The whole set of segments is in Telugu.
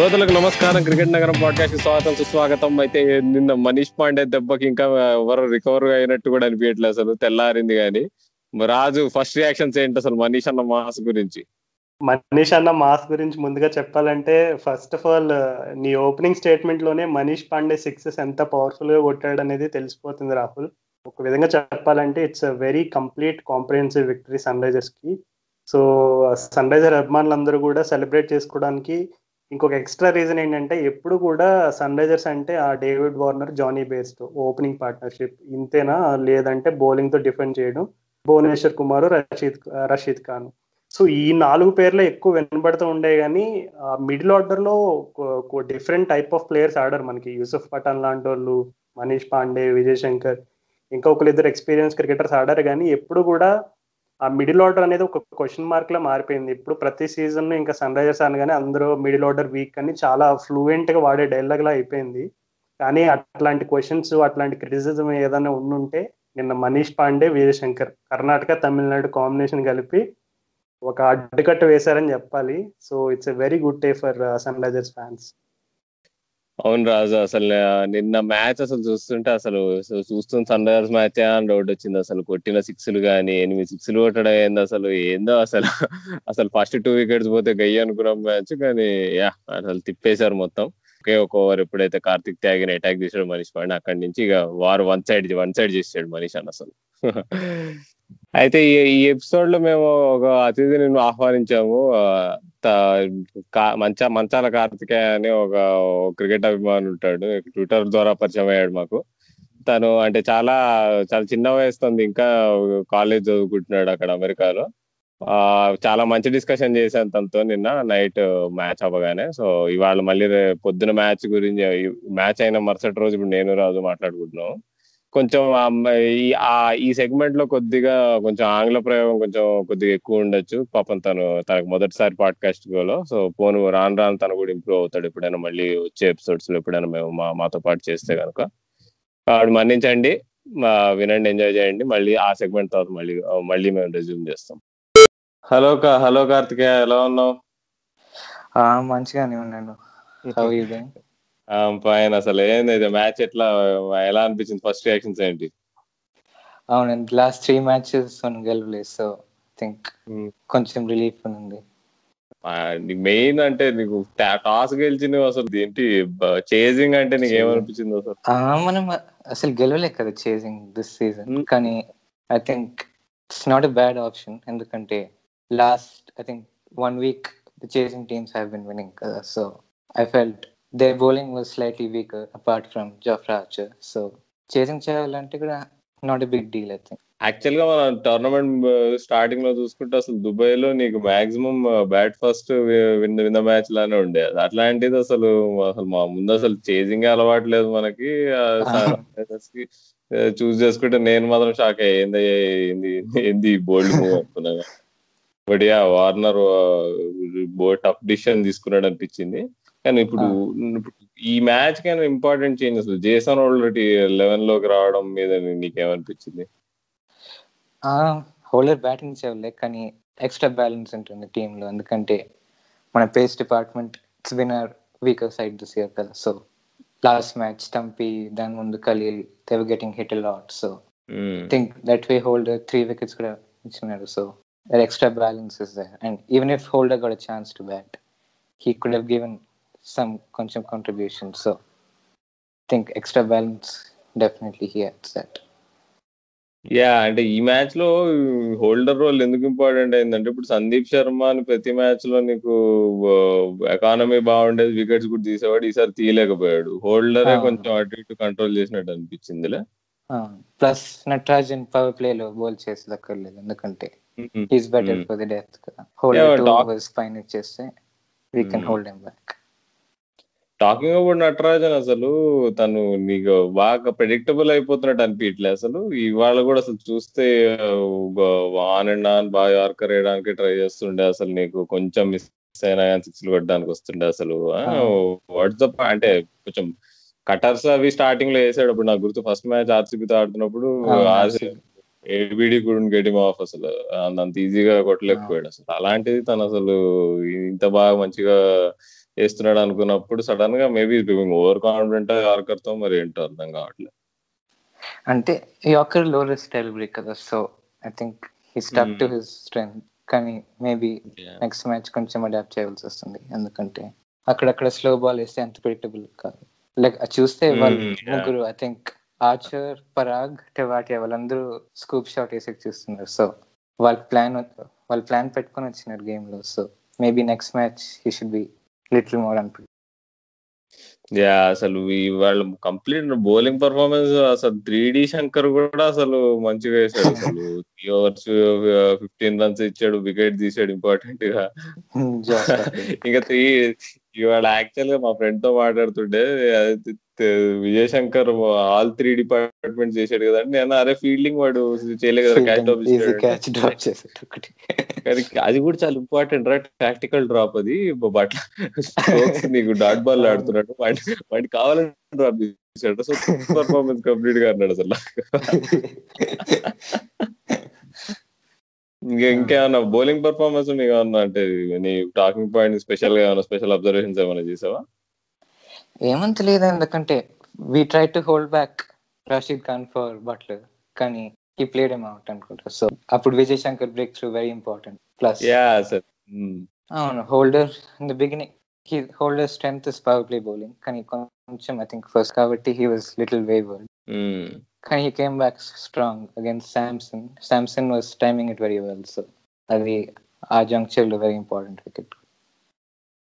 శ్రోతలకు నమస్కారం. క్రికెట్ నగరం పాడ్కాస్ట్ కి స్వాగతం, సుస్వాగతం. అయితే నిన్న మనీష్ పాండే దెబ్బకి ఇంకా ఎవరు రికవర్ అయినట్టు కూడా అనిపించట్లేదు. అసలు తెల్లారింది కానీ రాజు ఫస్ట్ రియాక్షన్స్ ఏంటి అసలు మనీష్ అన్న మాస్ గురించి? మనీష్ అన్న మాస్ గురించి ముందుగా చెప్పాలంటే, ఫస్ట్ ఆఫ్ ఆల్ నీ ఓపెనింగ్ స్టేట్మెంట్ లోనే మనీష్ పాండే సిక్సెస్ ఎంత పవర్ఫుల్ గా కొట్టాడు అనేది తెలిసిపోతుంది రాహుల్. ఒక విధంగా చెప్పాలంటే it's a very complete comprehensive victory sun risers కి. సో సన్ రైజర్ అభిమానులందరూ కూడా సెలబ్రేట్ చేసుకోవడానికి ఇంకొక ఎక్స్ట్రా రీజన్ ఏంటంటే, ఎప్పుడు కూడా సన్ రైజర్స్ అంటే ఆ David Warner, Jonny Bairstow opening partnership ఇంతేనా, లేదంటే బౌలింగ్ తో డిఫెండ్ చేయడం భువనేశ్వర్ కుమార్, రషీద్ ఖాన్. సో ఈ 4 పేర్లే ఎక్కువ వినబడుతూ ఉండే కానీ మిడిల్ ఆర్డర్ లో డిఫరెంట్ టైప్ ఆఫ్ ప్లేయర్స్ ఆడారు మనకి. యూసుఫ్ పఠాన్ లాంటి వాళ్ళు, మనీష్ పాండే, విజయ్ శంకర్, ఇంకా ఒకరిద్దరు ఎక్స్పీరియన్స్ క్రికెటర్స్ ఆడారు. కానీ ఎప్పుడు కూడా ఆ మిడిల్ ఆర్డర్ అనేది ఒక క్వశ్చన్ మార్క్ లా మారిపోయింది. ఇప్పుడు ప్రతి సీజన్ ఇంకా సన్ రైజర్స్ అనగానే అందరూ మిడిల్ ఆర్డర్ వీక్ అని చాలా ఫ్లూయెంట్ గా వాడే డైలాగ్ లా అయిపోయింది. కానీ అట్లాంటి క్వశ్చన్స్, అట్లాంటి క్రిటిసిజం ఏదైనా ఉండుంటే నిన్న మనీష్ పాండే, విజయ్ శంకర్ కర్ణాటక తమిళనాడు కాంబినేషన్ కలిపి ఒక అడ్డుకట్ట వేశారని చెప్పాలి. So it's a very good day for Sunrisers fans. అవును రాజు, అసలు నిన్న మ్యాచ్ అసలు చూస్తుంటే అసలు చూస్తున్న సన్ రైజర్స్ మ్యాచ్ అని డౌట్ వచ్చింది. అసలు కొట్టిన సిక్స్లు కానీ 8 సిక్స్లు కొట్టడం ఏందో అసలు ఏందో అసలు అసలు ఫస్ట్ 2 వికెట్స్ పోతే గయ్యి అనుకున్నాం మ్యాచ్, కానీ అసలు తిప్పేశారు మొత్తం. ఒకే ఒక ఓవర్ ఎప్పుడైతే కార్తిక్ త్యాగిని అటాక్ చేసాడు మనీష్ పాండే, అక్కడి నుంచి ఇక వారు వన్ సైడ్ చేసాడు మనీష్ అని అసలు. అయితే ఈ ఎపిసోడ్ లో మేము ఒక అతిథిని ఆహ్వానించాము. మంచాల కార్తికేయ అని ఒక క్రికెట్ అభిమాని ఉంటాడు, ట్విట్టర్ ద్వారా పరిచయం అయ్యాడు మాకు. తను అంటే చాలా చాలా చిన్న వయసు, ఇంకా కాలేజ్ చదువుకుంటున్నాడు అక్కడ అమెరికాలో. చాలా మంచి డిస్కషన్ చేశాను తనతో నిన్న నైట్ మ్యాచ్ అవ్వగానే. సో ఇవాళ మళ్ళీ పొద్దున మ్యాచ్ గురించి, మ్యాచ్ అయిన మరుసటి రోజు ఇప్పుడు నేను రాజు మాట్లాడుకుంటున్నాం. కొంచెం ఈ సెగ్మెంట్ లో కొద్దిగా కొంచెం ఆంగ్ల ప్రయోగం కొంచెం కొద్దిగా ఎక్కువ ఉండొచ్చు. పాపం తనకు మొదటిసారి పాడ్కాస్ట్ గోలో. సో పోను రాను తను కూడా ఇంప్రూవ్ అవుతాడు ఎప్పుడైనా, మళ్ళీ వచ్చే ఎపిసోడ్స్ లో ఎప్పుడైనా మేము మాతో పాటు చేస్తే కనుక. ఆవిడ మన్నించండి, వినండి, ఎంజాయ్ చేయండి. మళ్ళీ ఆ సెగ్మెంట్ తర్వాత మళ్ళీ మేము రెజ్యూమ్ చేస్తాం. హలో కార్తికేయ, ఎలా ఉన్నావు? మంచిగానే ఉన్నాను. ఫైన్. అసలు ఏంది మ్యాచ్ ఎలా అనిపించింది? ఫస్ట్ రియాక్షన్స్ ఏంటి? అవునండి, లాస్ట్ 3 మ్యాచెస్ గెలవలేదు. సో థింక్ కొంచెం రిలీఫ్ ఉంది. మెయిన్ అంటే నీకు టాస్ గెలిచి అసలు ఏంటి చేజింగ్ అంటే నీకు ఏమనిపించింది అసలు? మనం అసలు గెలవలేదు కదా చేజింగ్ దిస్ సీజన్. కానీ I think it's not a bad option. ఎందుకంటే last I think 1 week the chasing teams have been winning కదా. So I felt their bowling was slightly weaker apart from Jofra Archer. So chasing చేయాలంటే కూడా not a big deal. I think actual గా మనం టోర్నమెంట్ స్టార్టింగ్ లో చూసుకుంటే అసలు దుబాయ్ లో నీకు మాక్సిమం బ్యాట్ ఫస్ట్ విన్న మ్యాచ్ లానే ఉండేది. అట్లాంటిది అసలు మా ముందు అసలు చేజింగ్ అలవాటు లేదు మనకి. చూస్ చేసుకుంటే నేను మాత్రం షాక్ అయ్యా, ఏంది బోల్డ్ మూవ్ అనుకున్నా. బట్ వార్నర్ టఫ్ డిసిషన్ తీసుకున్నాడు అనిపించింది. కానీ ఇప్పుడు ఈ మ్యాచ్ కైనా ఇంపార్టెంట్ చేంజ్ అసలు జేసన్ హోల్డర్ 11 లోకి రావడం మీద నీకేమనిపించింది? హోల్డర్ బ్యాటింగ్ చేయలే, కానీ ఎక్స్ట్రా బ్యాలెన్స్ ఉంటుంది టీమ్ లో. ఎందుకంటే మన pace department it's been our weaker side this year కదా. సో లాస్ట్ మ్యాచ్ స్టంపీ, దాని ముందు Khaleel, they were getting hit a lot. So think that way Holder 3 wickets కూడా ఇచ్చినాడు. So that extra balance is there, and even if Holder got a chance to bat, he could have given some contribution. So I think extra balance definitely he adds that. అంటే ఈ మ్యాచ్ లో హోల్డర్ రోల్ ఎందుకు ఇంపార్టెంట్ అయిందంటే, ఇప్పుడు సందీప్ శర్మ అని ప్రతి మ్యాచ్ లో నీకు ఎకానమీ బాగుండేది, వికెట్స్ కూడా తీసేవాడు. ఈసారి తీయలేకపోయాడు. హోల్డరే కొంచెం అటు ఇటు కంట్రోల్ చేసినట్టు అనిపించిందిలే. ప్లస్ నటరాజన్ పవర్ ప్లే లో బౌల్ చేసి దక్కర్లేదు, ఎందుకంటే he's better for the death. Holder 2 was fine చేస్తే we can hold him back. Talking about Natarajan, అసలు తను నీకు బాగా ప్రెడిక్టబుల్ అయిపోతున్నట్టు అనిపించట్లే అసలు. ఇవాళ కూడా అసలు చూస్తే ఆన్ అండ్ ఆన్ బాగా యార్కర్ వేయడానికి ట్రై చేస్తుండే. అసలు నీకు కొంచెం మిస్ అయినా కానీ 6లు కొట్టడానికి వస్తుండే. అసలు వాట్స్ ద అంటే కొంచెం కటర్స్ అవి స్టార్టింగ్ లో వేసాడు. అప్పుడు నాకు గుర్తు ఫస్ట్ మ్యాచ్ ఆర్సీబీతో ఆడుతున్నప్పుడు ABD couldn't get him off. అసలు అంత ఈజీగా కొట్టలేకపోయాడు. అసలు అలాంటిది తను అసలు ఇంత బాగా మంచిగా వేస్తున్నాడు అనుకున్నప్పుడు సడన్ గా మేబీ ఓవర్ కాన్ఫిడెంట్ యార్కర్ తో మరి ఏంటో అర్థం కావట్లేదు. అంటే యార్కర్ లో రిస్క్ స్టైల్ బ్రేక్ కదా, so I think he stuck to his strength. కానీ మేబీ నెక్స్ట్ మ్యాచ్ కొంచెం అడాప్ట్ చేయాల్సి వస్తుంది, ఎందుకంటే అక్కడక్కడ స్లో బాల్ వేస్తే అంత ప్రిడిక్టబుల్ కాదు. లైక్ చూస్తే వాళ్ళు ముగ్గురు I think Archer, Parag, Tewatia వాళ్ళందరూ స్కూప్ షాట్ వేసి చూస్తున్నారు. సో వాళ్ళ ప్లాన్ పెట్టుకొని వచ్చినారు గేమ్ లో. So maybe next match he should be little more unpredictable. Yeah అసలు వాళ్ళు కంప్లీట్ బౌలింగ్ పర్ఫార్మెన్స్ అసలు 3D శంకర్ కూడా అసలు మంచిగా వేసాడు. అసలు 3 overs 15 runs ఇచ్చాడు, వికెట్ తీసాడు ఇంపార్టెంట్ గా. ఇంకా ఇవాళ యాక్చువల్ గా మా ఫ్రెండ్ తో మాట్లాడుతుంటే విజయ్ శంకర్ ఆల్ 3 డిపార్ట్మెంట్స్ చేశాడు కదా అంటే నేను అరే ఫీల్డింగ్ వాడు చేయలేదు కదా, క్యాచ్ డ్రాప్ చేశాడు. కానీ అది కూడా చాలా ఇంపార్టెంట్ రా, టాక్టికల్ డ్రాప్ అది. బట్ స్ట్రోక్స్ నీకు డాట్ బాల్ ఆడుతున్నాడు, వాడికి కావాలని డ్రాప్ చేశాడు. సో పర్ఫార్మెన్స్ కంప్లీట్ గా అన్నాడు అసలు. ఇంకేమన్నా బౌలింగ్ పర్ఫార్మెన్స్ నీకు ఏమన్నా అంటే నీ టాకింగ్ పాయింట్ స్పెషల్ గా ఏమైనా స్పెషల్ అబ్జర్వేషన్స్ ఏమైనా చేసావా? ఏమంత లేదు, ఎందుకంటే we try to hold back Rashid Khan for Butler, కానీ he played him out అనుకుంటా. సో అప్పుడు Vijay Shankar break through very important. Plus అవును, Holder in the beginning Holder strength is power play bowling, కానీ కొంచెం ఐ థింక్ ఫస్ట్ కాబట్టి he was little wavered. కానీ he came back strong against Samson was timing it very well. So అది ఆ జంక్చర్ లో వెరీ ఇంపార్టెంట్ వికెట్.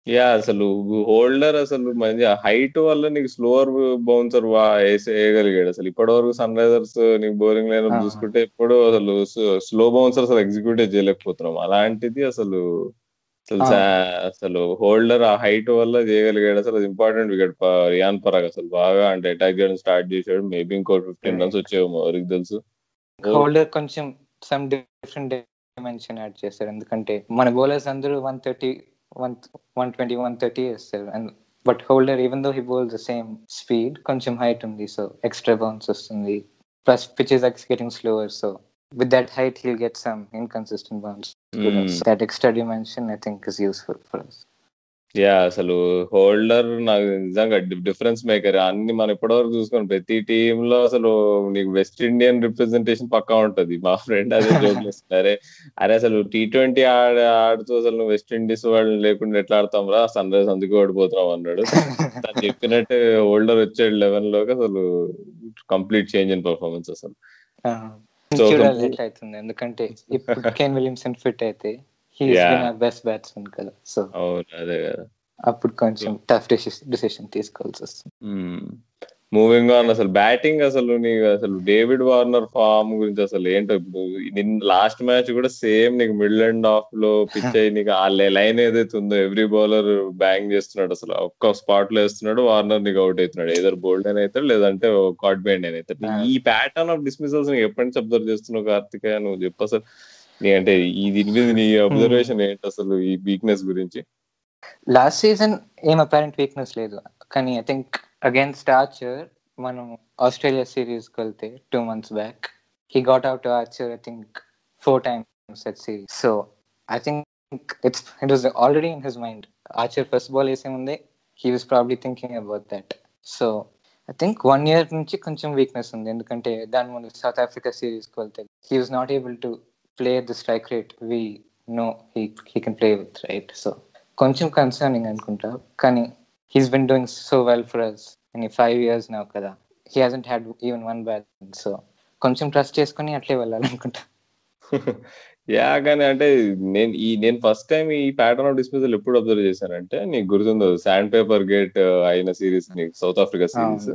యా అసలు హోల్డర్ అసలు మంచి హైట్ వల్ల నీకు స్లోవర్ బౌన్సర్ వేయగలిగాడు. అసలు ఇప్పటి వరకు సన్ రైజర్స్ నీకు బౌలింగ్ లైన్ చూసుకుంటే ఎప్పుడు అసలు స్లో బౌన్సర్ అసలు ఎగ్జిక్యూట్ చేయలేకపోతున్నాం. అలాంటిది అసలు హోల్డర్ ఆ హైట్ వల్ల చేయగలిగాడు. అసలు అది ఇంపార్టెంట్ వికెట్. రియాన్ పరాగ్ అసలు బాగా అంటే అటాక్ చేయడం స్టార్ట్ చేశాడు. మేబీ ఇంకో 15 runs వచ్చేమో ఎవరికి తెలుసు. హోల్డర్ కొంచెం సమ్ డిఫరెంట్ డైమెన్షన్ యాడ్ చేశారు, ఎందుకంటే మన బౌలర్స్ అందరూ 130, 120, 130 వేస్తారు. And but holder even though he bowls the same speed, కొంచెం హైట్ ఉంది, సో ఎక్స్ట్రా బౌన్స్ వస్తుంది. Plus pitch is getting slower, so with that height he'll get some inconsistent bounce. That extra dimension I think is useful for us. Yeah అసలు హోల్డర్ నాకు నిజంగా డిఫరెన్స్ మేకర్. అన్ని మనం ఇప్పటివరకు చూసుకుని ప్రతి టీమ్ లో అసలు నీకు వెస్ట్ ఇండియన్ రిప్రజెంటేషన్ పక్కా ఉంటది. మా ఫ్రెండ్ అదే జోక్ చేస్తున్నారు, అరే అసలు T20 ఆడుతూ అసలు నువ్వు వెస్ట్ ఇండీస్ వాళ్ళు లేకుండా ఎట్లా ఆడతాం రా, సన్ రైజ్ అందుకు ఓడిపోతున్నాం అన్నాడు. తను చెప్పినట్టు హోల్డర్ వచ్చాడు 11 లోకి, అసలు కంప్లీట్ చేంజ్ ఇన్ పర్ఫార్మెన్స్ అసలు. అవుతుంది, ఎందుకంటే ఇప్పుడు కేన్ విలియమ్సన్ ఫిట్ అయితే బెస్ట్ బ్యాట్స్మెన్ కదా. సో అదే కదా, అప్పుడు కొంచెం టఫ్ డిసిషన్ తీసుకోవాల్సి వస్తుంది. మూవింగ్ ఆన్, అసలు బ్యాటింగ్ అసలు నీకు అసలు డేవిడ్ వార్నర్ ఫామ్ గురించి అసలు ఏంటో. ఇప్పుడు లాస్ట్ మ్యాచ్ కూడా సేమ్ నీకు మిడిల్ అండ్ ఆఫ్ లో పిచ్ అయ్యి నీకు ఆ లైన్ ఏదైతే ఉందో ఎవ్రీ బౌలర్ బ్యాంగ్ చేస్తున్నాడు. అసలు ఒక్క స్పాట్ లో వేస్తున్నాడు, వార్నర్ నీకు అవుట్ అవుతున్నాడు. ఏదో బోల్డెన్ అవుతాడు లేదంటే కాట్ బైండ్ అని అవుతాడు. ఈ ప్యాటర్న్ ఆఫ్ డిస్మిసల్స్ నీకు ఎప్పటి నుంచి అబ్జర్వ్ చేస్తున్నావు కార్తికేయ? నువ్వు చెప్పు అసలు అంటే దీని మీద నీ అబ్జర్వేషన్ ఏంటి అసలు ఈ వీక్నెస్ గురించి? లాస్ట్ సీజన్ ఏం అపారెంట్ వీక్నెస్ లేదు, కానీ ఐ థింక్ అగైన్స్ట్ ఆర్చర్ మనం ఆస్ట్రేలియా సిరీస్ కి వెళ్తే 2 months back he got out to Archer I think 4 times that series. So I think it was already in his mind. Archer first ball వేసే ముందే he was probably thinking about that. So I think 1 year నుంచి కొంచెం వీక్నెస్ ఉంది, ఎందుకంటే దాని ముందు సౌత్ ఆఫ్రికా సిరీస్ కి వెళ్తే he was not able to play at the strike rate we know he can play with, right? So కొంచెం కన్సర్నింగ్ అనుకుంటా, కానీ he's been doing so well for us in 5 years now కదా. he hasn't had even one bad, so కొంచెం ట్రస్ట్ చేసుకుని అట్లే వెళ్ళాలనుకుంటా. యా కానీ అంటే నేను ఫస్ట్ టైం ఈ ప్యాటర్న్ ఆఫ్ డిస్మిసల్ ఎప్పుడు అబ్జర్వ్ చేశానంటే, నీకు గుర్తుందో శాండ్ పేపర్ గేట్ అయిన సిరీస్, నీకు సౌత్ ఆఫ్రికా సిరీస్,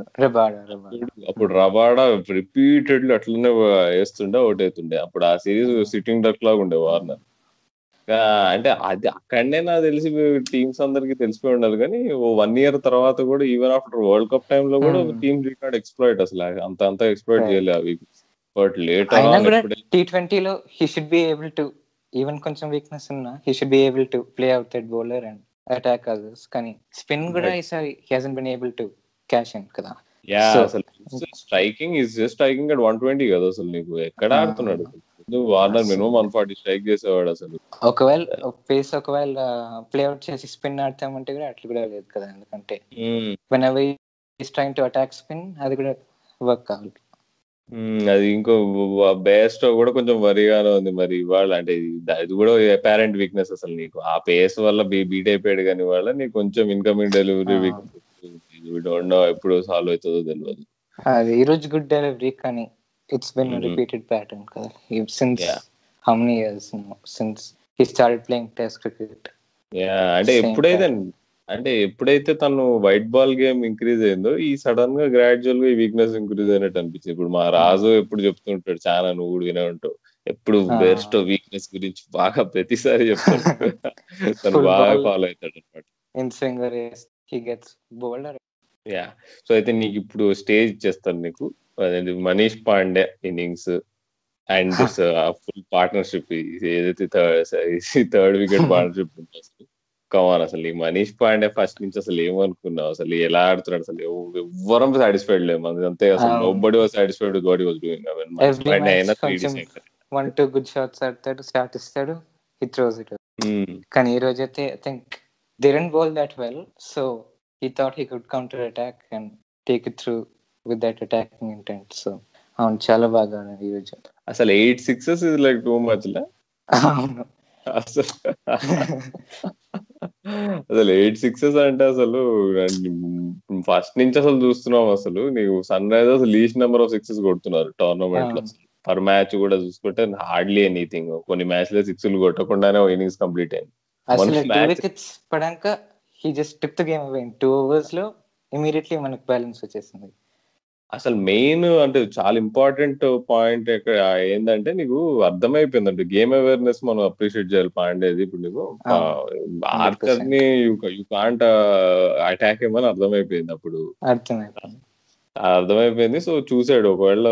అప్పుడు రబాడా రిపీటెడ్లీ అట్లనే వేస్తుండే అవుట్ అవుతుండే. అప్పుడు ఆ సిరీస్ సిట్టింగ్ డక్ లాగా ఉండే వార్నర్. అంటే అది అక్కడనే నాకు తెలిసి టీమ్స్ అందరికి తెలిసిపోయి ఉండాలి, కానీ 1 year తర్వాత కూడా even after world cup time లో కూడా టీమ్ రికార్డ్ ఎక్స్ప్లాయిట్ అసలు అంత ఎక్స్ప్లాయిట్ చేయలే అవి. బట్ లేటర్ ఆన్ T20 లో he should be able to, even కొంచెం వీక్నెస్ ఉన్నా he should be able to play out that bowler and attack others, కానీ స్పిన్ కూడా ఈసారి he hasn't been able to cash in కదా. యా అసలు striking is just striking at 120 కదా, అసలు నీకు ఎక్కడ ఆడుతున్నాడు వార్నర్ మినిమం 140 స్ట్రైక్ చేసేవాడు అసలు. ఒకవేళ ప్లేఅవుట్ చేసి స్పిన్ ఆడతామంటే కూడా అట్లా కూడా లేదు కదా, ఎందుకంటే when ever is trying to attack spin అది కూడా వర్క్ కావాలి. అది ఇంకో బేస్టో కూడా కొంచెం వరిగానే ఉంది మరి ఇవాళ. అంటే ఇది కూడా అపారెంట్ వీక్నెస్ అసలు నీకు. ఆ పేస్ వల్ల బీట్ అయిపోయాడు కానీ వాళ్ళ నీకు కొంచెం ఇన్కమింగ్ డెలివరీ వీక్నెస్ ఎప్పుడు సాల్వ్ అవుతుందో తెలియదు. అది ఈ రోజు గుడ్ డెలివరీ కానీ ఇట్స్ బిన్ రిపీటెడ్ ప్యాటర్న్ కదా since how many years since he started playing test cricket. అంటే ఎప్పుడైతే తను వైట్ బాల్ గేమ్ ఇంక్రీజ్ అయిందో ఈ సడన్ గా గ్రాడ్యువల్ గా ఈ వీక్నెస్ ఇంక్రీజ్ అయినట్టు అనిపించింది. ఇప్పుడు మా రాజు ఎప్పుడు చెప్తుంటాడు, చాలా నువ్వు కూడా వినే ఉంటావు, ఎప్పుడు బెస్ట్ వీక్నెస్ గురించి బాగా ప్రతిసారి చెప్తాడు. తను బాగా ఫాలో అవుతాడు అనమాట. సో అయితే నీకు ఇప్పుడు స్టేజ్ ఇచ్చేస్తాను నీకు, అదేంటి Manish Pandey innings and this full partnership, ఏదైతే థర్డ్ వికెట్ పార్ట్నర్షిప్ ఉంటుంది. కమాన్, అసలు ఈ మనీష్ పాండే ఫస్ట్ నుంచి అసలు ఏమనుకున్నావు, అసలు ఎలా ఆడుతున్నాడు, అసలు ఎవ్వరం సాటిస్ఫైడ్ లేము అంతే. అసలు nobody was satisfied with what he was doing. Manish Pandey అయినా 3D సెంటర్ 1-2 గుడ్ షాట్స్ ఆడతాడు, స్టార్ట్ ఇస్తాడు, హి థ్రోస్ ఇట్. కానీ ఈ రోజు అయితే I think they didn't bowl that well, so he thought he could counter attack and take it through with that attacking intent. So అవును, చాలా బాగా ఆడాడు ఈ రోజు. అసలు 8 6 ఇస్ లైక్ టూ మచ్ లా. అవును, అసలు 8 6 అంటే అసలు ఫస్ట్ నుంచి అసలు చూస్తున్నాం. అసలు నీకు sun risers least number of 6 కొడుతున్నారు టోర్నమెంట్ లో. పర్ మ్యాచ్ కూడా చూసుకుంటే హార్డ్లీ ఎనీథింగ్. కొన్ని మ్యాచ్ లో 6 కొట్టకుండానే ఇన్నింగ్స్ కంప్లీట్ అయింది. అసలు 2 వికెట్స్ పడాక he just took the game away in 2 overs లో. ఇమీడియట్లీ మనకు బ్యాలెన్స్ వచ్చేసింది. అసలు మెయిన్ అంటే చాలా ఇంపార్టెంట్ పాయింట్ ఏంటంటే నీకు అర్థమైపోయింది అంటే గేమ్ అవేర్నెస్ మనం అప్రిషియేట్ చేయాలి పాండేది. ఇప్పుడు నీకు ఆర్చర్ ని యూ కాంట్ అటాక్ ఏమని అర్థమైపోయింది అప్పుడు. అర్థమైపోయింది. సో చూసాడు ఒకవేళ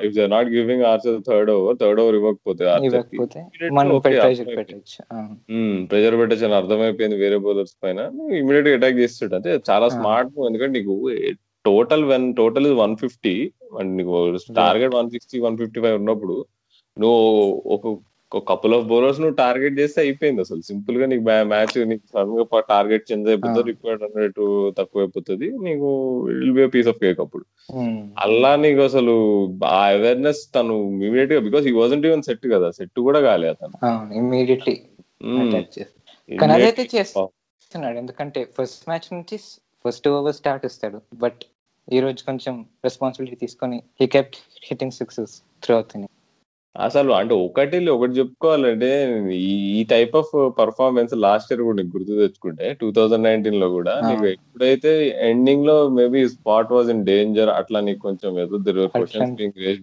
if they not giving Archer third over ఇవ్వకపోతే ప్రెజర్ పెట్టచ్చు అని అర్థమైపోయింది వేరే బౌలర్స్ పైన. ఇమీడియట్ గా అటాక్ చేస్తాడు. అంటే చాలా స్మార్ట్. ఎందుకంటే నీకు టోటల్ ఇస్ 150 అండ్ నీకు టార్గెట్ 160 155 ఉన్నప్పుడు నువ్వు ఒక కపుల్ ఆఫ్ బౌలర్స్ నువ్వు టార్గెట్ చేస్తే అయిపోయింది. అసలు సింపుల్ గా నీకు మ్యాచ్ నీకు సడన్ గా టార్గెట్ చేంజ్ అయిపోతుంది, రిక్వైర్డ్ రన్ రేట్ తక్కువ అయిపోతుంది, నీకు will be piece of cake. అప్పుడు అలా నీకు అసలు ఆ అవేర్నెస్ తను ఇమీడియట్ గా, because he wasn't even set కదా, సెట్ కూడా కాలే అతను ఇమీడియట్లీ. ఎందుకంటే ఫస్ట్ మ్యాచ్ నుంచి ఫస్ట్ ఓవర్ స్టార్ట్ ఇస్తాడు, బట్ ఈ రోజు కొంచెం రెస్పాన్సిబిలిటీ తీసుకొని he kept hitting sixes throughout. అసలు అంటే ఒకటి చెప్పుకోవాలంటే ఈ type of performance last year కూడా నీకు గుర్తు తెచ్చుకుంటే 2019 లో కూడా నీకు ఎప్పుడైతే ఎండింగ్ లో maybe spot was in danger అట్లా నీకు కొంచెం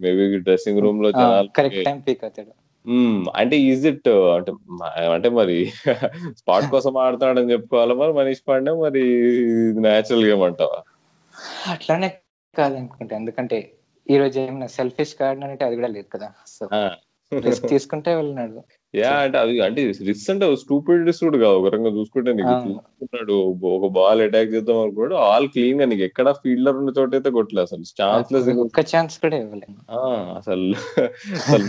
మేబీ డ్రెస్సింగ్ రూమ్ లో జనాలు అంటే ఈజ్ ఇట్ అంటే మరి స్పాట్ కోసం ఆడుతున్నాడని చెప్పుకోవాలా మరి మనీష్ పాండే, మరి న్యాచురల్ గేమ్ అంటావా? అట్లానే కాదనుకుంటా, ఎందుకంటే ఈ రోజు ఏమైనా సెల్ఫిష్ కార్డ్ అంటే అది కూడా లేదు కదా, సో రిస్క్ తీసుకుంటే వెళ్ళినాడు. అంటే అది అంటే రిస్క్ అంటే స్టూపిడ్ రిస్క్ కూడా కాదు. ఒక రకంగా చూసుకుంటే నీకు చూసుకున్నాడు ఒక బాల్ అటాక్ చేద్దాం అనుకోడు, ఆల్ క్లీన్ గా నీకు ఎక్కడ ఫీల్డర్ ఉన్న చోట అయితే కొట్టలేదు, అసలు ఛాన్స్లెస్, ఒక్క ఛాన్స్ కూడా ఇవ్వలేదు అసలు.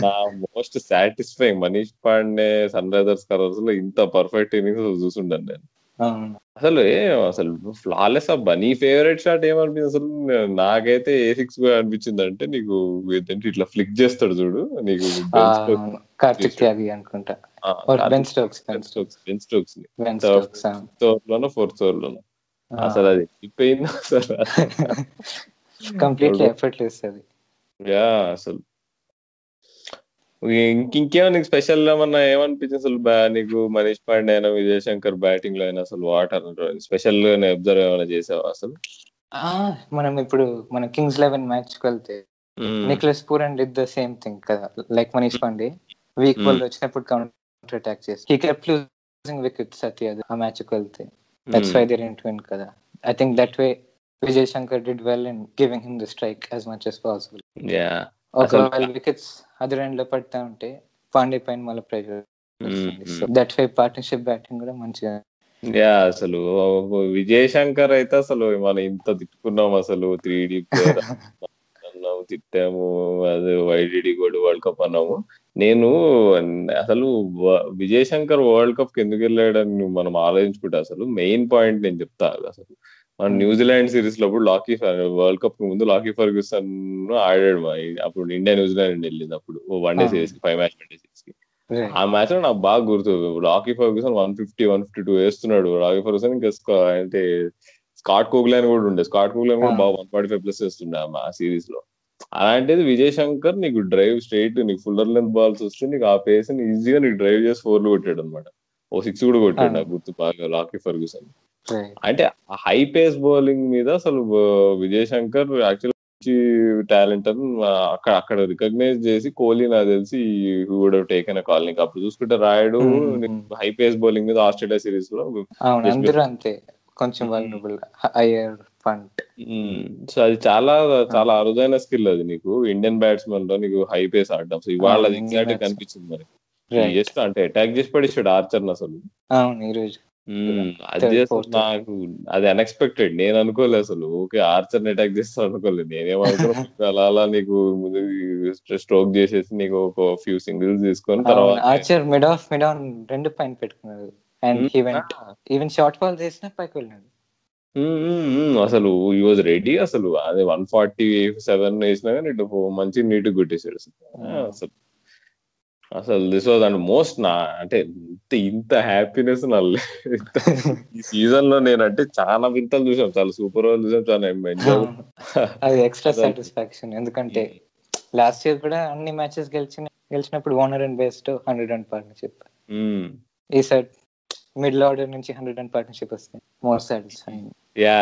నా most satisfying Manish Pandey sun risers colours లో ఇంత పర్ఫెక్ట్ ఇన్నింగ్స్ చూసుంటాను నేను. అసలు ఫ్లాలెస్ అబ్బా. నీ ఫేవరెట్ షాట్ ఏమనిపించింది అసలు? నాకైతే A6 అనిపించింది. అంటే నీకు ఇట్లా ఫ్లిక్ చేస్తాడు చూడు, నీకు కార్తిక్ త్యాగి అనుకుంటా, బెన్ స్టోక్స్ థర్డ్ ఓవర్ లోనో ఫోర్త్ ఓవర్ లోనో అసలు అది అయిపోయింది అసలు, కంప్లీట్లీ ఎఫర్ట్లెస్ అది. అసలు ఇంకేమో నీకు స్పెషల్ ఏమన్నా ఏమనిపించింది అసలు నీకు మనీష్ పాండే అయినా విజయ్ శంకర్ బ్యాటింగ్ లో అయినా అసలు వాటర్ స్పెషల్ గా అబ్జర్వ్ ఏమైనా చేసావా అసలు? మనం ఇప్పుడు మన కింగ్స్ 11 మ్యాచ్ కి వెళ్తే Nicholas Pooran did the same thing కదా, like Manish Pandey weak ball వచ్చినప్పుడు కౌంటర్ అటాక్ చేసి he kept losing wickets at ఆ మ్యాచ్ కి వెళ్తే. That's why they didn't win కదా. I think that way Vijay Shankar did well in giving him the strike as much as possible. ఒకవేళ వికెట్స్ అదర్ ఎండ్ లో పడతా ఉంటే పాండే పైన మళ్ళీ pressure. That way partnership batting కూడా మంచిగా. అసలు విజయ్ శంకర్ అయితే అసలు మనం ఇంత తిట్టుకున్నాం అసలు 3D ప్లేయర్ తిట్టాము, అది వైడిడి కూడా వరల్డ్ కప్ అన్నాము. నేను అసలు విజయ్ శంకర్ వరల్డ్ కప్ కి ఎందుకు వెళ్ళాడని మనం ఆలోచించుకుంటే అసలు మెయిన్ పాయింట్ నేను చెప్తా. అసలు మన న్యూజిలాండ్ సిరీస్ లో లాకీ వరల్డ్ కప్ ముందు లాకీ ఫర్గ్యూసన్ ఆడాడు. అప్పుడు ఇండియా న్యూజిలాండ్ వెళ్ళింది అప్పుడు వన్ డే సిరీస్ కి, 5 మ్యాచ్ వన్ డే సిరీస్ కి. ఆ మ్యాచ్ లో నాకు బాగా గుర్తు, లాకీ ఫర్గ్యూసన్ 150-152 వేస్తున్నాడు. లాకీ ఫర్గ్యూసన్ ఇంకా అంటే స్కాట్ కోగ్లాన్ కూడా ఉండే, స్కాట్ కోగ్లాన్ కూడా బాగా 145+ వేస్తుండే ఆ సిరీస్ లో. అలాంటిది విజయ్ శంకర్ నీకు డ్రైవ్ స్ట్రైట్, నీకు ఫుల్లర్ లెంత్ బాల్స్ వస్తే నీకు ఆ పేస్ ఈజీగా నీకు డ్రైవ్ చేసి 4 కొట్టాడు అనమాట. 6 కూడా కొట్టాడు నాకు గుర్తు బాగా లాకీ ఫర్గ్యూసన్. అంటే హై పేస్ బౌలింగ్ మీద అసలు విజయ్ శంకర్ యాక్చువల్ టాలెంట్ అని అక్కడ రికగ్నైజ్ చేసి కోహ్లీ నాకు తెలిసి would have taken a call. నీకు అప్పుడు చూసుకుంటే రాయుడు హై పేస్ బౌలింగ్ మీద ఆస్ట్రేలియా సిరీస్ లో అంతే కొంచెం హైయర్ పంట్. సో అది చాలా చాలా అరుదైన స్కిల్ అది నీకు ఇండియన్ బ్యాట్స్మెన్ లో నీకు హై పేస్ ఆడడం. సో ఇవాళ అది ఎగ్జాక్ట్ కనిపించింది మరి. జస్ట్ అంటే అటాక్ చేసి పడేసాడు ఆర్చర్ అసలు. అది నాకు అది అన్ఎక్స్పెక్టెడ్. నేను అనుకోలేదు అసలు. ఓకే ఆర్చర్ అటాక్ చేస్తాను అనుకోలేదు. నేనేమనుకున్నా అలా నీకు స్ట్రోక్ చేసేసి నీకు ఒక ఫ్యూ సింగిల్స్ తీసుకొని తర్వాత ఆర్చర్ మిడ్ ఆన్ 2 పైన పెట్టుకున్నాడు. అండ్ ఈవెన్ షార్ట్ బాల్ చేసినా పైకి వెళ్ళినాడు. అసలు ఈ వాజ్ రెడీ. అసలు అదే 147 వేసినా కానీ ఇటు మంచి నీట్ కొట్టేశాడు అసలు. అసలు దిస్ వాజ్ అండ్ మోస్ట్ అంటే ఇంత హ్యాపీనెస్ ఈ సీజన్ లో నేనంటే చాలా వింతలు చూసాం, చాలా సూపర్ ఓవర్లు చూసాం, చాలా ఎంజాయ్. అది ఎక్స్ట్రా సాటిస్ఫాక్షన్. ఎందుకంటే లాస్ట్ ఇయర్ కూడా అన్ని మ్యాచెస్ గెలిచినప్పుడు 100 రన్ బేస్డ్ 100 రన్ పార్ట్నర్షిప్. ఈసారి మిడిల్ ఆర్డర్ నుంచి 100 రన్ పార్ట్నర్షిప్ వస్తే మోర్ సాటిస్ఫైయింగ్.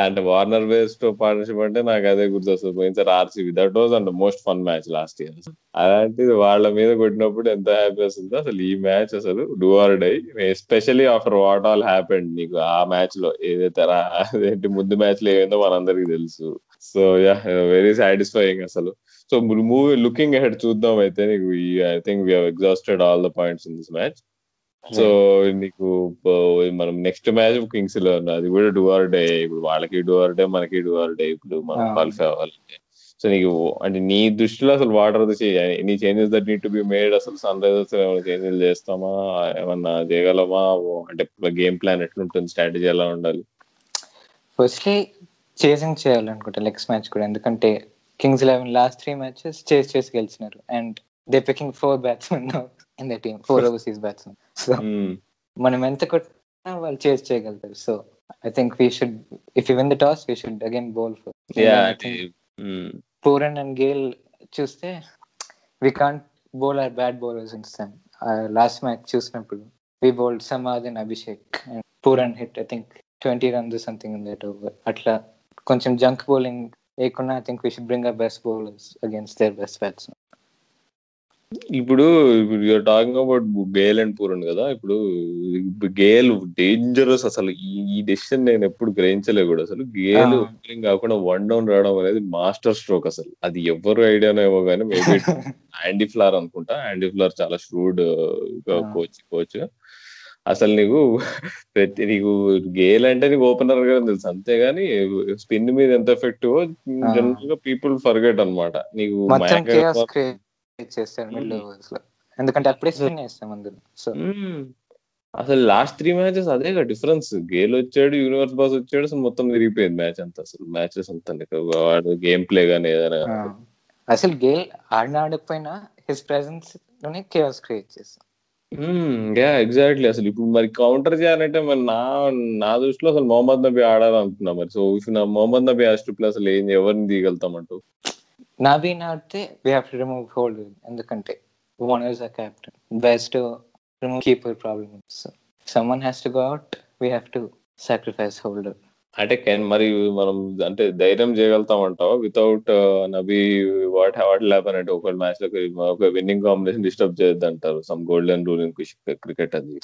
అంటే వార్నర్ బేస్డ్ పార్ట్నర్షిప్ అంటే నాకు అదే గుర్తొస్తుంది. పోయినసారి RCB, that was and most fun match last year. అలాంటిది వాళ్ళ మీద కొట్టినప్పుడు ఎంత హ్యాపీ వస్తుందో అసలు. ఈ మ్యాచ్ అసలు do or die, especially after what all happened. నీకు ఆ మ్యాచ్ లో ఏదైతే అదేంటి ముందు మ్యాచ్ లో ఏమైందో మనందరికి తెలుసు. సో వెరీ సాటిస్ఫైయింగ్ అసలు. సో మూవీ లుకింగ్ అహెడ్ చూద్దాం అయితే. నీకు I think we have exhausted all the points in this match. So నీకు మనం నెక్స్ట్ మ్యాచ్ కింగ్స్ లో అది కూడా డూ ఆర్ డే. ఇప్పుడు వాళ్ళకి డూ ఆర్ డే, మనకి డూ ఆర్ డే. ఇప్పుడు మనం క్వాలిఫై అవ్వాలంటే సో నీకు అంటే నీ దృష్టిలో అసలు what are the any changes that need to be made? అసలు సన్ రైజర్స్ ఏమైనా చేంజెస్ చేస్తామా, ఏమన్నా చేయగలమా? అంటే గేమ్ ప్లాన్ ఎట్లుంటుంది, స్ట్రాటజీ ఎలా ఉండాలి? ఫస్ట్లీ చేసింగ్ చేయాలనుకుంటా నెక్స్ట్ మ్యాచ్ కూడా. ఎందుకంటే కింగ్స్ 11 లాస్ట్ 3 మ్యాచెస్ చేసి గెలిచినారు. And they picking 4 batsmen in the team, 4 overseas batsmen. So మనం ఎంత కొట్టినా వాళ్ళు చేసి చేయగలుగుతారు. So I think we should, if you win the toss we should again bowl for. Pooran and Gayle చూస్తే we can't bowl or bad bowlers in some. Last match చూసినప్పుడు we bowled Samad and Abhishek and Pooran hit I think 20 runs something in that over. అట్లా కొంచెం జంక్ బౌలింగ్ లేకుండా I think we should bring our best bowlers against their best batsmen. ఇప్పుడు you're talking about Gayle and Pooran కదా. ఇప్పుడు గేల్ డేంజరస్ అసలు. ఈ డెసిషన్ నేను ఎప్పుడు గ్రహించలే కూడా. అసలు గేల్ ఓపెనింగ్ కాకుండా 1 down రావడం అనేది మాస్టర్ స్ట్రోక్ అసలు. అది ఎవరు ఐడియానో ఏమో కానీ మేబీ యాండీ ఫ్లార్ అనుకుంటా. యాండీ ఫ్లార్ చాలా ష్రూడ్ కోచ్. అసలు నీకు గేల్ అంటే నీకు ఓపెనర్ గా తెలుసు అంతేగాని స్పిన్ మీద ఎంత ఎఫెక్టివ్ జనరల్ గా పీపుల్ ఫర్గెట్ అనమాట. నీకు చేస్తాడు మిడిల్ ఓవర్స్ లో, ఎందుకంటే అప్పుడే స్పిన్ చేస్తాం అందులో. సో అసలు లాస్ట్ 3 మ్యాచెస్ అదేగా డిఫరెన్స్. గేల్ వచ్చాడు, యూనివర్స్ బాస్ వచ్చాడు, అసలు మొత్తం తిరిగిపోయింది మ్యాచ్ అంతా. అసలు మ్యాచెస్ అంతా వాడు గేమ్ ప్లే గానీ ఏదైనా. అసలు గేల్ ఆడకపోయినా హిస్ ప్రెజెన్స్ లోనే కేయాస్ క్రియేట్ చేస్తాం. ఎగ్జాక్ట్లీ. అసలు ఇప్పుడు మరి కౌంటర్ చేయాలంటే మరి నా దృష్టిలో అసలు మొహమ్మద్ నబీ ఆడాలనుకున్నా మరి. సో మొహమ్మద్ నబీ అసలు అసలు ఎవరిని తీయగలుగుతామంటూ? నబీని ఆడితే we have to remove Holder. ఎందుకంటే one is a captain, best remove keeper problem. So someone has to go out, we have to sacrifice Holder. అంటే మరి మనం అంటే ధైర్యం చేయగలుగుతామంటావా వితౌట్ నబీ? వాట్ హ్యాపెన్ అంటే ఒక మ్యాచ్ లో ఒక విన్నింగ్ కాంబినేషన్ డిస్టర్బ్ చేయొద్దు అంటారు. Some golden rule in cricket. అది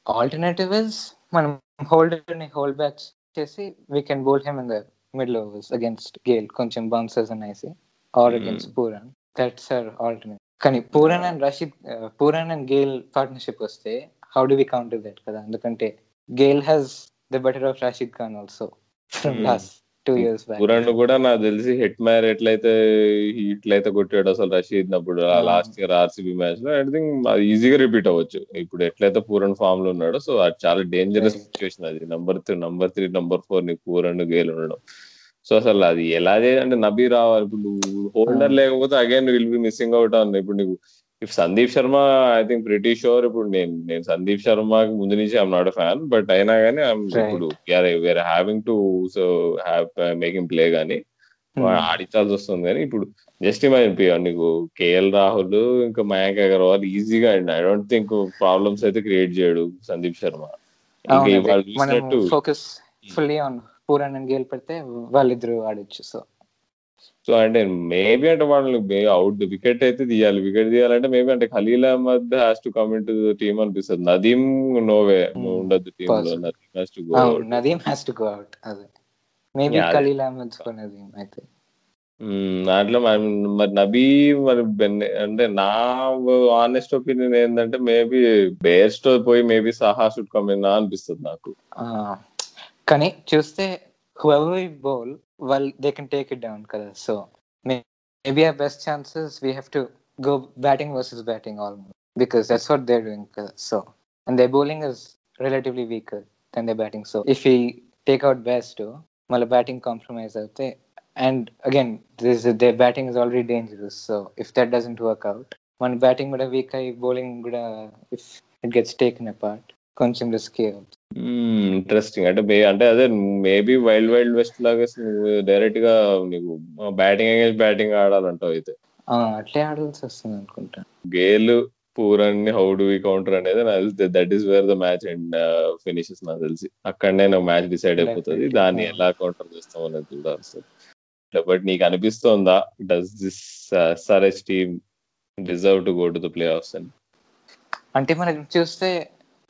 ఆల్టర్నేటివ్ ఇస్ మనం హోల్డర్ ని హోల్డ్ బ్యాక్ చేసి we can bowl him in the middle overs against Gayle, కొంచెం బౌన్సర్స్ అనేసి, or against Pooran. That's our alternative. కానీ పూరన్ అండ్ గేల్ పార్ట్నర్షిప్ వస్తే how do we counter that కదా? ఎందుకంటే Gayle has the better of Rashid Khan also from last 2 years back. Pooran కూడా నాకు తెలిసి హిట్ మ్యార్ ఇట్లయితే కొట్టాడు అసలు రషీద్ అప్పుడు లాస్ట్ ఇయర్ ఆర్సీబీ మ్యాచ్ లో. ఐ థింక్ అది ఈజీగా రిపీట్ అవ్వచ్చు ఇప్పుడు ఎట్లయితే పూరన్ ఫామ్ లో ఉన్నాడు. సో అది చాలా డేంజరస్ సిచ్యువేషన్. అది నంబర్ 3 నంబర్ 4 ని పూరన్ గేల్ ఉండడం. సో అసలు అది ఎలా చేయాలంటే నబీ రావాలి. ఇప్పుడు నువ్వు హోల్డర్ లేకపోతే again will be missing out అన్న. ఇప్పుడు నీకు if Sandeep Sharma I think pretty sure. ఇప్పుడు నేను సందీప్ శర్మకి ముందు నుంచి ఐఎమ్ నాట్ ఫ్యాన్, బట్ అయినా కానీ ఇప్పుడు వేరే having to so have making play గానీ ఆడించాల్సి వస్తుంది. కానీ ఇప్పుడు జస్ట్ ఇమాజిన్ నీకు కేఎల్ రాహుల్ ఇంకా మయాంక్ అగర్వాల్ ఈజీగా అండి. ఐ డోంట్ థింక్ ప్రాబ్లమ్స్ అయితే క్రియేట్ చేయడు సందీప్ శర్మ. ఇంకా ఇవాళ చూసినట్టు focus fully on Pooran and Gayle పెడితే వాళ్ళిద్దరు ఆడొచ్చు. సో అంటే మేబీ అంటే వాళ్ళని అవుట్ వికెట్ అయితే తీయాలి. వికెట్ తీయాలంటే మేబీ అంటే Khaleel Ahmed has to come in to the team అనిపిస్తుంది. నదీం నోవే ఉండదు టీమ్ లో. Nadeem has to go out. అదే మేబీ ఖలీల్ అహ్మద్ ఫర్ నదీం అయితే. దాంట్లో మరి నబీ మరి అంటే నా ఆనెస్ట్ ఒపీనియన్ ఏంటంటే మేబీ బేర్స్ తో పోయి మేబీ సహా షుడ్ కమ్ ఇన్ అనిపిస్తుంది నాకు. కానీ చూస్తే whoever we bowl, well, they can take it down kada. So maybe our best chances we have to go batting versus batting almost, because that's what they're doing kada. So and their bowling is relatively weaker than their batting. So if we take out Bairstow, mala batting compromise avute, and again their batting is already dangerous. So if that doesn't work out, మన batting kuda weak ai bowling kuda if it gets taken apart, కొంచెం రిస్కీ అవుతుంది. ఇంట్రెస్టింగ్. అంటే అదే మేబీ వైల్డ్ వెస్ట్ లాగా డైరెక్ట్ గా నీకు బ్యాటింగ్ ఆడాలంటావు అయితే. అట్లే ఆడాల్సి వస్తుంది అనుకుంటా. గేల్ పూరన్ ని హౌ డు వి కౌంటర్ అనేది నాకు తెలిసి that is where the match and finishes. నాకు తెలిసి అక్కడనే మ్యాచ్ డిసైడ్ అయిపోతుంది. దాన్ని ఎలా కౌంటర్ చేస్తాం అనేది చూడాల్సి. బట్ నీకు అనిపిస్తోందా does this SRH team deserve to go to the playoffs అని? అంటే మనం చూస్తే